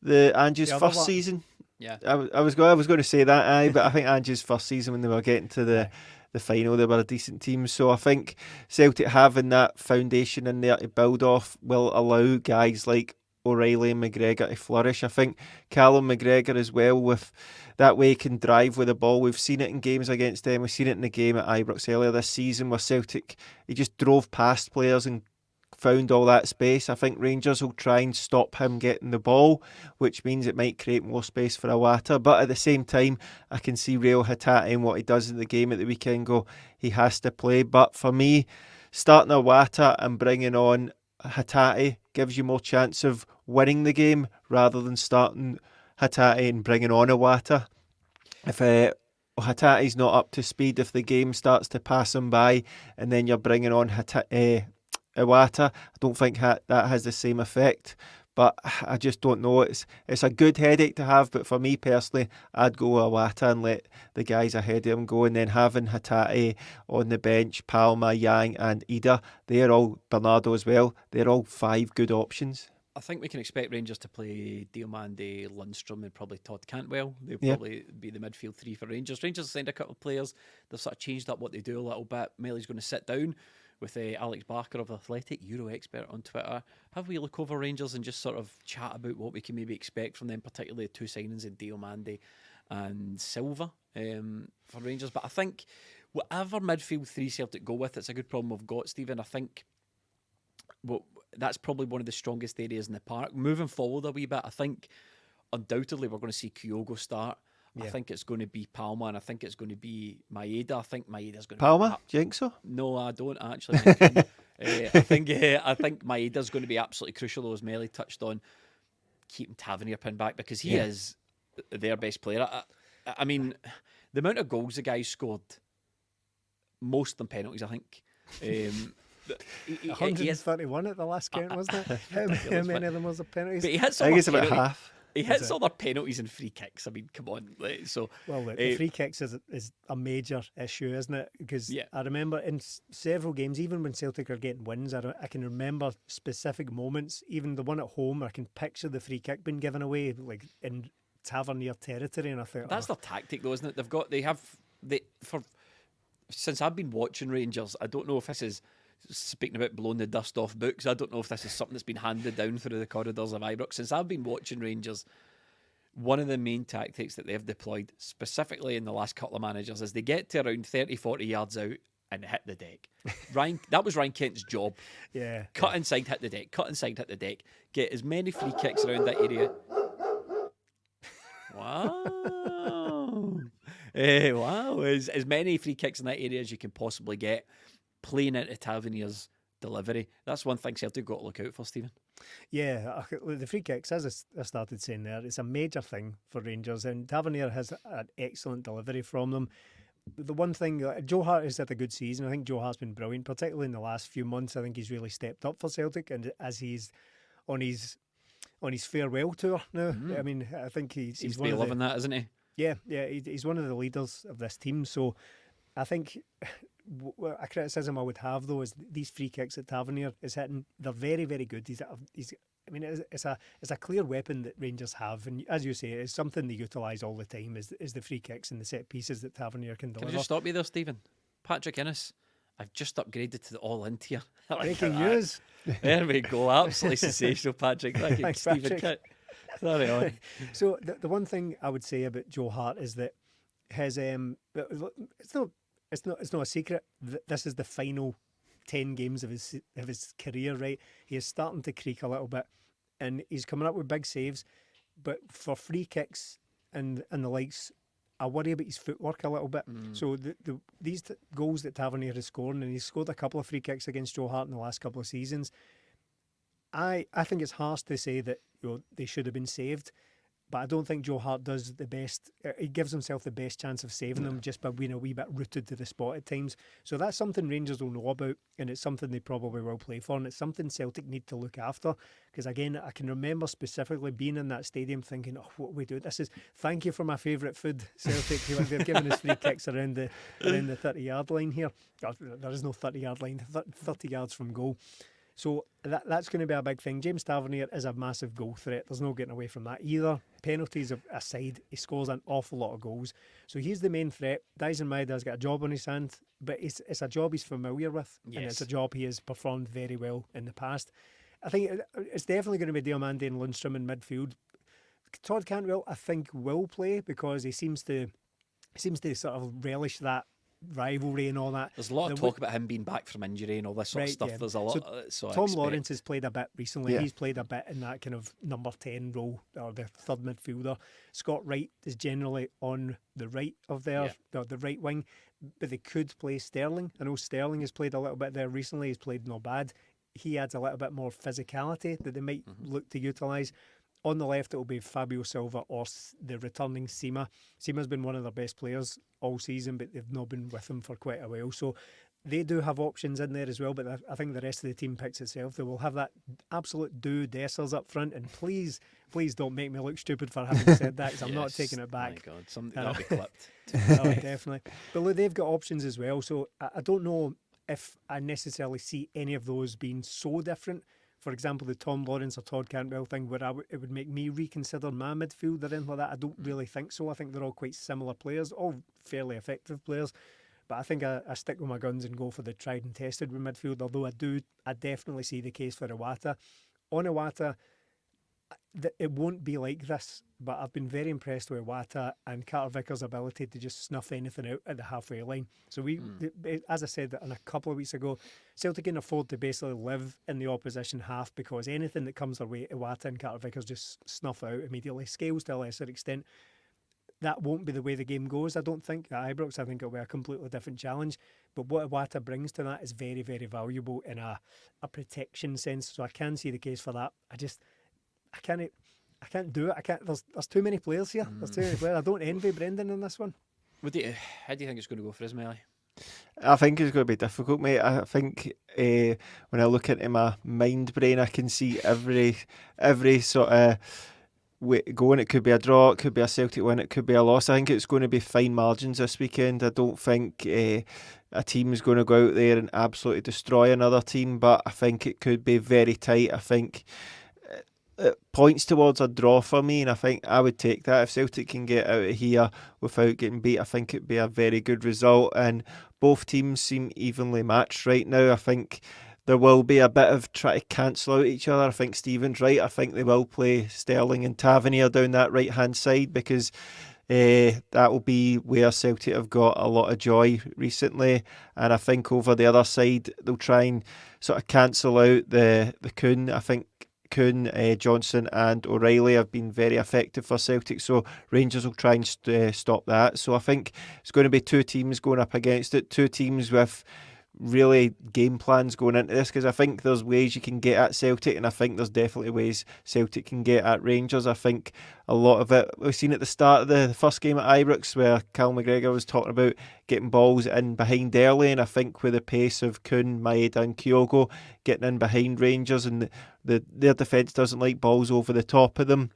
Ange's first season. Yeah, I was going to say that, but I think Ange's first season, when they were getting to the final, they were a decent team. So I think Celtic having that foundation in there to build off will allow guys like O'Reilly and McGregor to flourish. I think Callum McGregor as well, with that way he can drive with the ball. We've seen it in games against them. We've seen it in the game at Ibrox earlier this season where Celtic, he just drove past players and found all that space. I think Rangers will try and stop him getting the ball, which means it might create more space for Iwata. But at the same time, I can see Reo Hatate and what he does in the game at the weekend go, he has to play. But for me, starting Iwata and bringing on Hatate gives you more chance of winning the game rather than starting Hatate and bringing on Iwata. If Hatate's not up to speed, if the game starts to pass him by and then you're bringing on Iwata, I don't think that has the same effect. But I just don't know. It's a good headache to have, but for me personally, I'd go Iwata and let the guys ahead of him go, and then having Hatate on the bench, Palma, Yang and Ida, they're all, Bernardo as well, they're all 5 good options. I think we can expect Rangers to play Diomande, Lundstrom and probably Todd Cantwell. They'll probably be the midfield 3 for Rangers. Rangers signed a couple of players. They've sort of changed up what they do a little bit. Melly's going to sit down with Alex Barker of Athletic, Euro expert on Twitter. Have we look over Rangers and just sort of chat about what we can maybe expect from them, particularly the 2 signings in Diomande and Silva for Rangers. But I think whatever midfield 3 Celtic go with, it's a good problem we've got, Stephen. I think that's probably one of the strongest areas in the park. Moving forward a wee bit, I think undoubtedly we're going to see Kyogo start. Yeah. I think it's going to be Palma, and I think it's going to be Maeda. I think Maeda's going to Palma? Do you think so? No, I don't actually. I think Maeda's going to be absolutely crucial, though, as Melly touched on, keeping Tavernier pinned back, because he is their best player. I mean, the amount of goals the guy scored, most of them penalties, I think. 131 at the last count, wasn't it? How many of them was the penalties? But he hits I think it's about half. He hits all their penalties and free kicks. I mean, come on. The free kicks is a major issue, isn't it? Because I remember in several games, even when Celtic are getting wins, I can remember specific moments, even the one at home, I can picture the free kick being given away, like in Tavernier territory, and I thought that's their tactic, though, isn't it? Since I've been watching Rangers, I don't know if this is, speaking about blowing the dust off books, I don't know if this is something that's been handed down through the corridors of Ibrox. Since I've been watching Rangers, one of the main tactics that they've deployed, specifically in the last couple of managers, is they get to around 30, 40 yards out and hit the deck. That was Ryan Kent's job. Yeah. Cut inside, hit the deck. Cut inside, hit the deck. Get as many free kicks around that area. Wow. Wow, as many free kicks in that area as you can possibly get, playing into Tavernier's delivery. That's one thing Celtic got to look out for, Stephen. Yeah, the free kicks, as I started saying there, it's a major thing for Rangers, and Tavernier has an excellent delivery from them. The one thing, Joe Hart has had a good season. I think Joe Hart's been brilliant, particularly in the last few months. I think he's really stepped up for Celtic, and as he's on his farewell tour now, I mean, I think he's one of loving that, isn't he? Yeah, he's one of the leaders of this team. So I think a criticism I would have though is these free kicks that Tavernier is hitting. They're very, very good. I mean, it's a clear weapon that Rangers have, and as you say, it's something they utilise all the time. Is the free kicks and the set pieces that Tavernier can deliver. Can I just stop you there, Stephen? Patrick Innes, I've just upgraded to the all-in tier. Breaking news. There we go. Absolutely sensational, Patrick. Thank you, Thanks, Stephen. Patrick. Sorry on. So the one thing I would say about Joe Hart is that his it's not a secret. This is the final 10 games of his career, right? He is starting to creak a little bit, and he's coming up with big saves. But for free kicks and the likes, I worry about his footwork a little bit. So these goals that Tavernier has scored, and he's scored a couple of free kicks against Joe Hart in the last couple of seasons. I think it's harsh to say that they should have been saved, but I don't think Joe Hart does the best. He gives himself the best chance of saving them just by being a wee bit rooted to the spot at times. So that's something Rangers will know about, and it's something they probably will play for, and it's something Celtic need to look after. Because again, I can remember specifically being in that stadium thinking, "Oh, what we do? This is thank you for my favourite food, Celtic. They've given us free kicks around the 30-yard line here. There is no 30-yard line, 30 yards from goal." So that's going to be a big thing. James Tavernier is a massive goal threat. There's no getting away from that either. Penalties aside, he scores an awful lot of goals. So he's the main threat. Dyson Maida's got a job on his hand, but it's a job he's familiar with, and it's a job he has performed very well in the past. I think it's definitely going to be Diomande and Lundstrom in midfield. Todd Cantwell, I think, will play because he seems to sort of relish that rivalry and all that. There's a lot of talk about him being back from injury and all this sort of stuff. Yeah. There's a lot. So Tom Lawrence has played a bit recently. Yeah. He's played a bit in that kind of number 10 role, or the third midfielder. Scott Wright is generally on the right of the right wing, but they could play Sterling. I know Sterling has played a little bit there recently. He's played not bad. He adds a little bit more physicality that they might look to utilise. On the left, it will be Fabio Silva or the returning Sima. Sima's been one of their best players all season, but they've not been with him for quite a while. So they do have options in there as well, but I think the rest of the team picks itself. They will have that absolute Dessers up front, and please don't make me look stupid for having said that, because I'm not taking it back. My God, that'll be clipped. No, definitely. But look, they've got options as well, so I don't know if I necessarily see any of those being so different. For example, the Tom Lawrence or Todd Cantwell thing, where it would make me reconsider my midfield or anything like that. I don't really think so. I think they're all quite similar players, all fairly effective players. But I think I stick with my guns and go for the tried and tested with midfield, although I definitely see the case for Iwata. On Iwata, it won't be like this, but I've been very impressed with Iwata and Carter Vickers' ability to just snuff anything out at the halfway line. So as I said a couple of weeks ago, Celtic can afford to basically live in the opposition half, because anything that comes their way, Iwata and Carter Vickers just snuff out immediately. Scales to a lesser extent. That won't be the way the game goes, I don't think. At Ibrox, I think it'll be a completely different challenge. But what Iwata brings to that is very, very valuable in a protection sense. So I can see the case for that. I can't do it. There's too many players here. There's too many players. I don't envy Brendan in this one. How do you think it's going to go for Ismaili? I think it's going to be difficult, mate. I think when I look into my mind brain, I can see every sort of way going. It could be a draw, it could be a Celtic win, it could be a loss. I think it's going to be fine margins this weekend. I don't think a team is going to go out there and absolutely destroy another team, but I think it could be very tight. I think it points towards a draw for me, and I think I would take that. If Celtic can get out of here without getting beat, I think it'd be a very good result, and both teams seem evenly matched right now. I think there will be a bit of try to cancel out each other. I think Stephen's right. I think they will play Sterling and Tavernier down that right hand side, because that will be where Celtic have got a lot of joy recently, and I think over the other side they'll try and sort of cancel out the Kuhn. I think Kuhn, Johnson and O'Reilly have been very effective for Celtic, so Rangers will try and stop that. So I think it's going to be two teams going up against it, two teams with really game plans going into this, because I think there's ways you can get at Celtic, and I think there's definitely ways Celtic can get at Rangers. I think a lot of it we've seen at the start of the first game at Ibrox, where Cal McGregor was talking about getting balls in behind early, and I think with the pace of Kuhn, Maeda and Kyogo getting in behind Rangers, and their defence doesn't like balls over the top of them.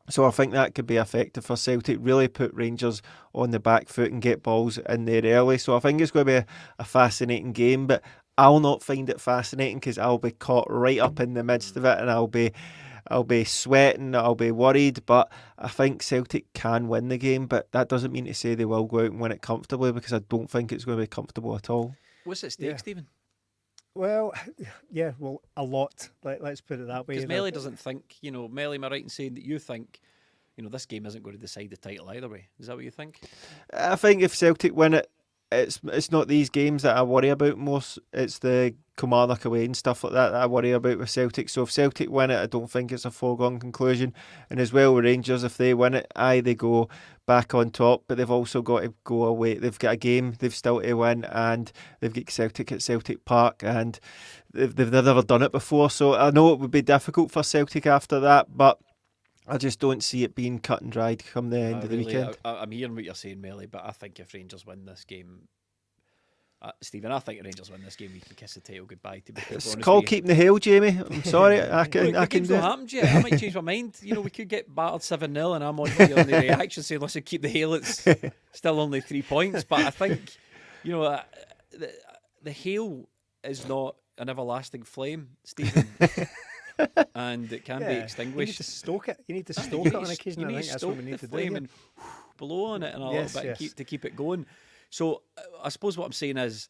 So I think that could be effective for Celtic, really put Rangers on the back foot and get balls in there early. So I think it's going to be a fascinating game, but I'll not find it fascinating because I'll be caught right up in the midst of it, and I'll be sweating, I'll be worried, but I think Celtic can win the game, but that doesn't mean to say they will go out and win it comfortably, because I don't think it's going to be comfortable at all. What's at stake, Stephen? Well, yeah, well, a lot. Let's put it that way. Because Melly doesn't think, Melly, am I right in saying that you think, this game isn't going to decide the title either way? Is that what you think? I think if Celtic win it, it's not these games that I worry about most. It's the Kilmarnock away and stuff like that I worry about with Celtic. So if Celtic win it, I don't think it's a foregone conclusion. And as well with Rangers, if they win it, they go back on top, but they've also got to go away. They've got a game they've still to win, and they've got Celtic at Celtic Park, and they've never done it before. So I know it would be difficult for Celtic after that, but I just don't see it being cut and dried come the end of the weekend. I'm hearing what you're saying, Melly, but I think if Rangers win this game, Stephen, I think if Rangers win this game, we can kiss the title goodbye. To be it's called keeping the hail, Jamie. I'm sorry, I can do it. Happen, I might change my mind. We could get battered 7-0, and I'm on the reaction saying, "Listen, keep the hail. It's still only 3 points." But I think the hail is not an everlasting flame, Stephen. And it can be extinguished. You need to stoke it. You need to stoke it on occasion. I think that's what we need to do. And blow on it and a little bit to keep it going. So I suppose what I'm saying is,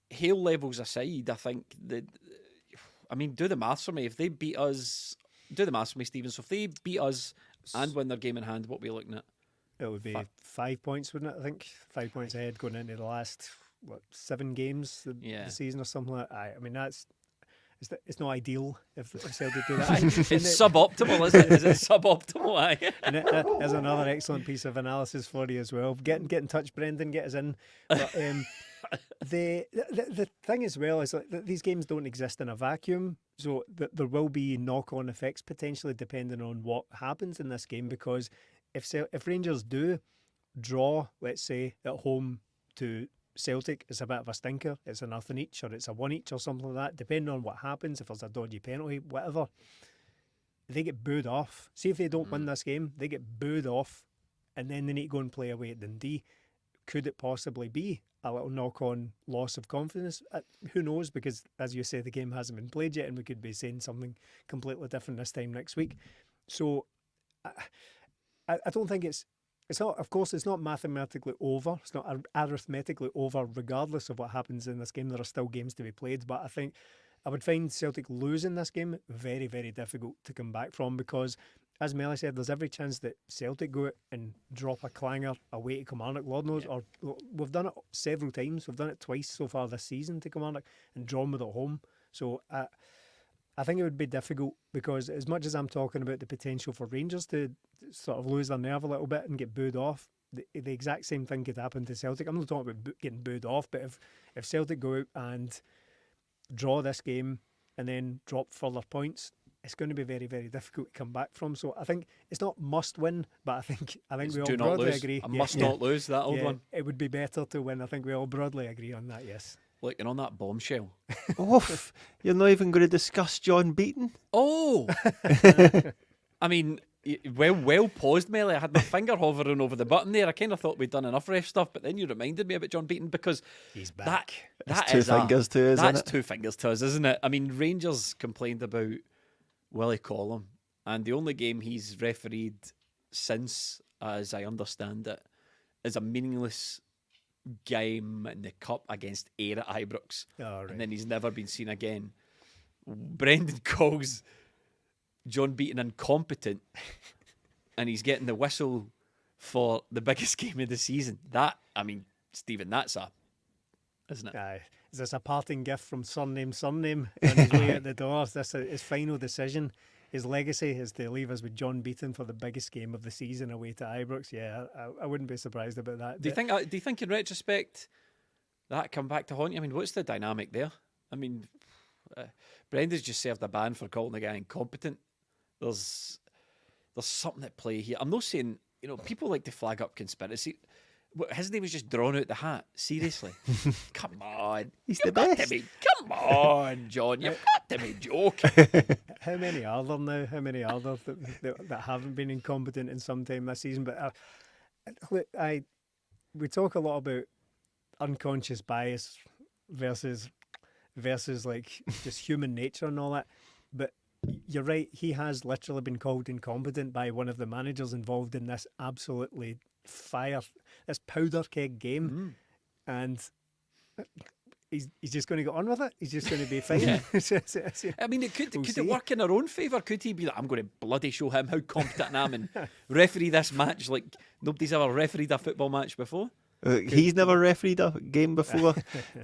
hail levels aside, I think do the maths for me. If they beat us, do the maths for me, Stephen. So if they beat us and win their game in hand, what are we looking at? It would be 5 points, wouldn't it? I think 5 points ahead going into the last 7 games the season or something like that. I mean, it's not ideal if Celtic do that. It's suboptimal, isn't it? Is it suboptimal? Aye. And there's another excellent piece of analysis for you as well. Get in touch, Brendan. Get us in. But, the thing as well is that these games don't exist in a vacuum, so there will be knock-on effects potentially depending on what happens in this game. Because if Rangers do draw, let's say at home to Celtic, it's a bit of a stinker. It's a nothing each, or it's a 1 each, or something like that. Depending on what happens, if there's a dodgy penalty, whatever, they get booed off. See if they don't win this game, they get booed off, and then they need to go and play away at Dundee. Could it possibly be a little knock-on loss of confidence? Who knows? Because as you say, the game hasn't been played yet, and we could be saying something completely different this time next week. So I don't think it's not, of course, it's not mathematically over. It's not arithmetically over, regardless of what happens in this game. There are still games to be played, but I think I would find Celtic losing this game very, very difficult to come back from, because, as Melly said, there's every chance that Celtic go out and drop a clanger away to Kilmarnock, Lord knows, or we've done it several times. We've done it twice so far this season to Kilmarnock and drawn with it at home. So I think it would be difficult, because as much as I'm talking about the potential for Rangers to sort of lose their nerve a little bit and get booed off, the exact same thing could happen to Celtic. I'm not talking about getting booed off, but if Celtic go out and draw this game and then drop further points, it's going to be very, very difficult to come back from. So I think it's not must win, but I think we all broadly agree. I must not lose, that old one. It would be better to win. I think we all broadly agree on that, yes. Look, and on that bombshell. Oof, you're not even going to discuss John Beaton? Oh! I mean, well paused, Melly. I had my finger hovering over the button there. I kind of thought we'd done enough ref stuff, but then you reminded me about John Beaton, because he's back. That's two fingers to us, isn't it? That's 2 fingers to us, isn't it? I mean, Rangers complained about Willie Collum, and the only game he's refereed since, as I understand it, is a meaningless game in the cup against Ayr at Ibrox. Oh, right. And then he's never been seen again. Brendan calls John Beaton incompetent, and he's getting the whistle for the biggest game of the season. That, I mean, Stephen, that's isn't it? Aye. is this a parting gift from surname on his way out the door? Is this his final decision? His legacy is to leave us with John Beaton for the biggest game of the season away to Ibrox. Yeah, I wouldn't be surprised about that. Do you think in retrospect that come back to haunt you? I mean, what's the dynamic there? I mean, Brendan's just served a ban for calling the guy incompetent. There's something at play here. I'm not saying, people like to flag up conspiracy. His name was just drawn out the hat. Seriously. Come on. He's the best. Come on, John. You've got to be joking. How many are there now? How many are there that haven't been incompetent in some time this season? But we talk a lot about unconscious bias versus like just human nature and all that. But you're right. He has literally been called incompetent by one of the managers involved in this absolutely this powder keg game, and he's just going to get on with it. He's just going to be fine. Yeah. I mean, could it work in our own favour? Could he be like, I'm going to bloody show him how competent I am and referee this match like nobody's ever refereed a football match before? He's never refereed a game before.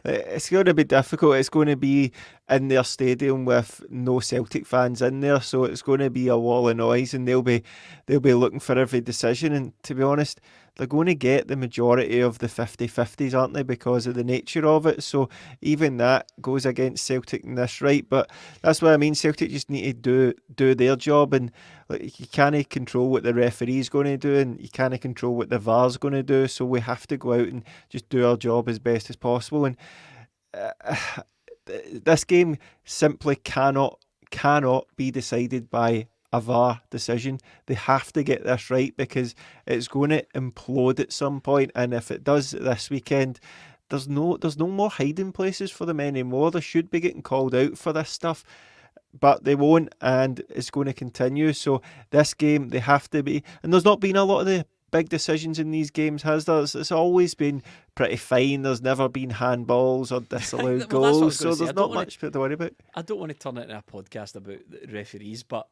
It's going to be difficult. It's going to be in their stadium with no Celtic fans in there, so it's going to be a wall of noise, and they'll be looking for every decision. And to be honest, they're going to get the majority of the 50-50s, aren't they, because of the nature of it? So even that goes against Celtic in this, right? But that's what I mean. Celtic just need to do their job, and you can't control what the referee's going to do, and you can't control what the VAR's going to do. So we have to go out and just do our job as best as possible. And this game simply cannot be decided by a VAR decision. They have to get this right, because it's going to implode at some point. And if it does this weekend, there's no more hiding places for them anymore. They should be getting called out for this stuff, but they won't, and it's going to continue. So this game, they have to be, and there's not been a lot of the big decisions in these games, has there? It's always been pretty fine. There's never been handballs or disallowed goals, so there's not much to worry about. I don't want to turn it into a podcast about referees, but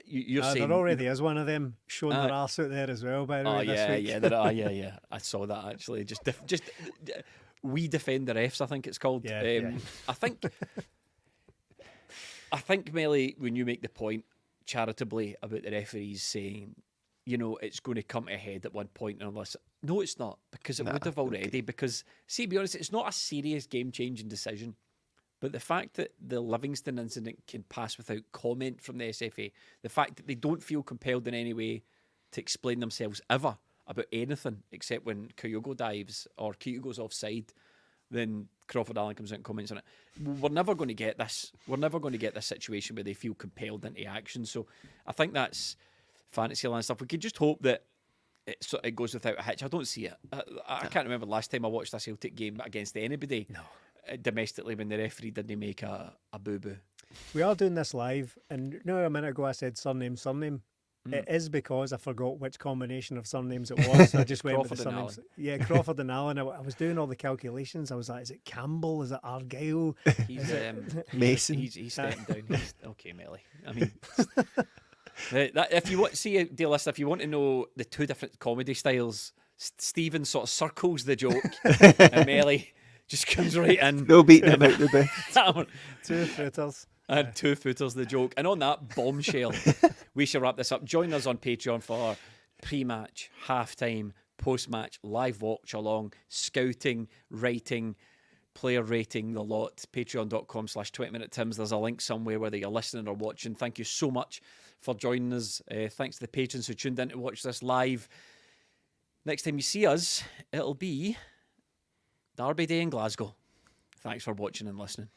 you're saying there already is one of them showing their arse out there as well, by the way. This week. Yeah. I saw that actually. Just we defend the refs, I think it's called. I think, Melly, when you make the point charitably about the referees saying, it's going to come to a head at one point, unless no, it's not, because it would have already. Because, see, to be honest, it's not a serious game-changing decision. But the fact that the Livingston incident can pass without comment from the SFA, the fact that they don't feel compelled in any way to explain themselves ever about anything except when Kyogo dives or Kyogo's offside, then Crawford Allen comes out and comments on it. We're never going to get this. We're never going to get this situation where they feel compelled into action. So I think that's fantasy land stuff. We could just hope that it goes without a hitch. I don't see it. I can't remember the last time I watched a Celtic game against anybody. No. Domestically, when the referee didn't make a boo-boo. We are doing this live, and a minute ago I said surname. It is because I forgot which combination of surnames it was. So I just went with the surnames. Yeah, Crawford and Allen. I was doing all the calculations. I was like, is it Campbell? Is it Argyle? He's Mason. He's stepping down. Okay, Melly. I mean, if you want, see, dear listener, if you want to know the two different comedy styles, Stephen sort of circles the joke, and Melly just comes right in. No beating him out the bed. Two footers. And 2 footers the joke. And on that bombshell, we shall wrap this up. Join us on Patreon for pre-match, half-time, post-match, live watch along, scouting, writing, player rating, the lot. Patreon.com/20minutetims. There's a link somewhere whether you're listening or watching. Thank you so much for joining us. Thanks to the patrons who tuned in to watch this live. Next time you see us, it'll be Derby Day in Glasgow. Thanks for watching and listening.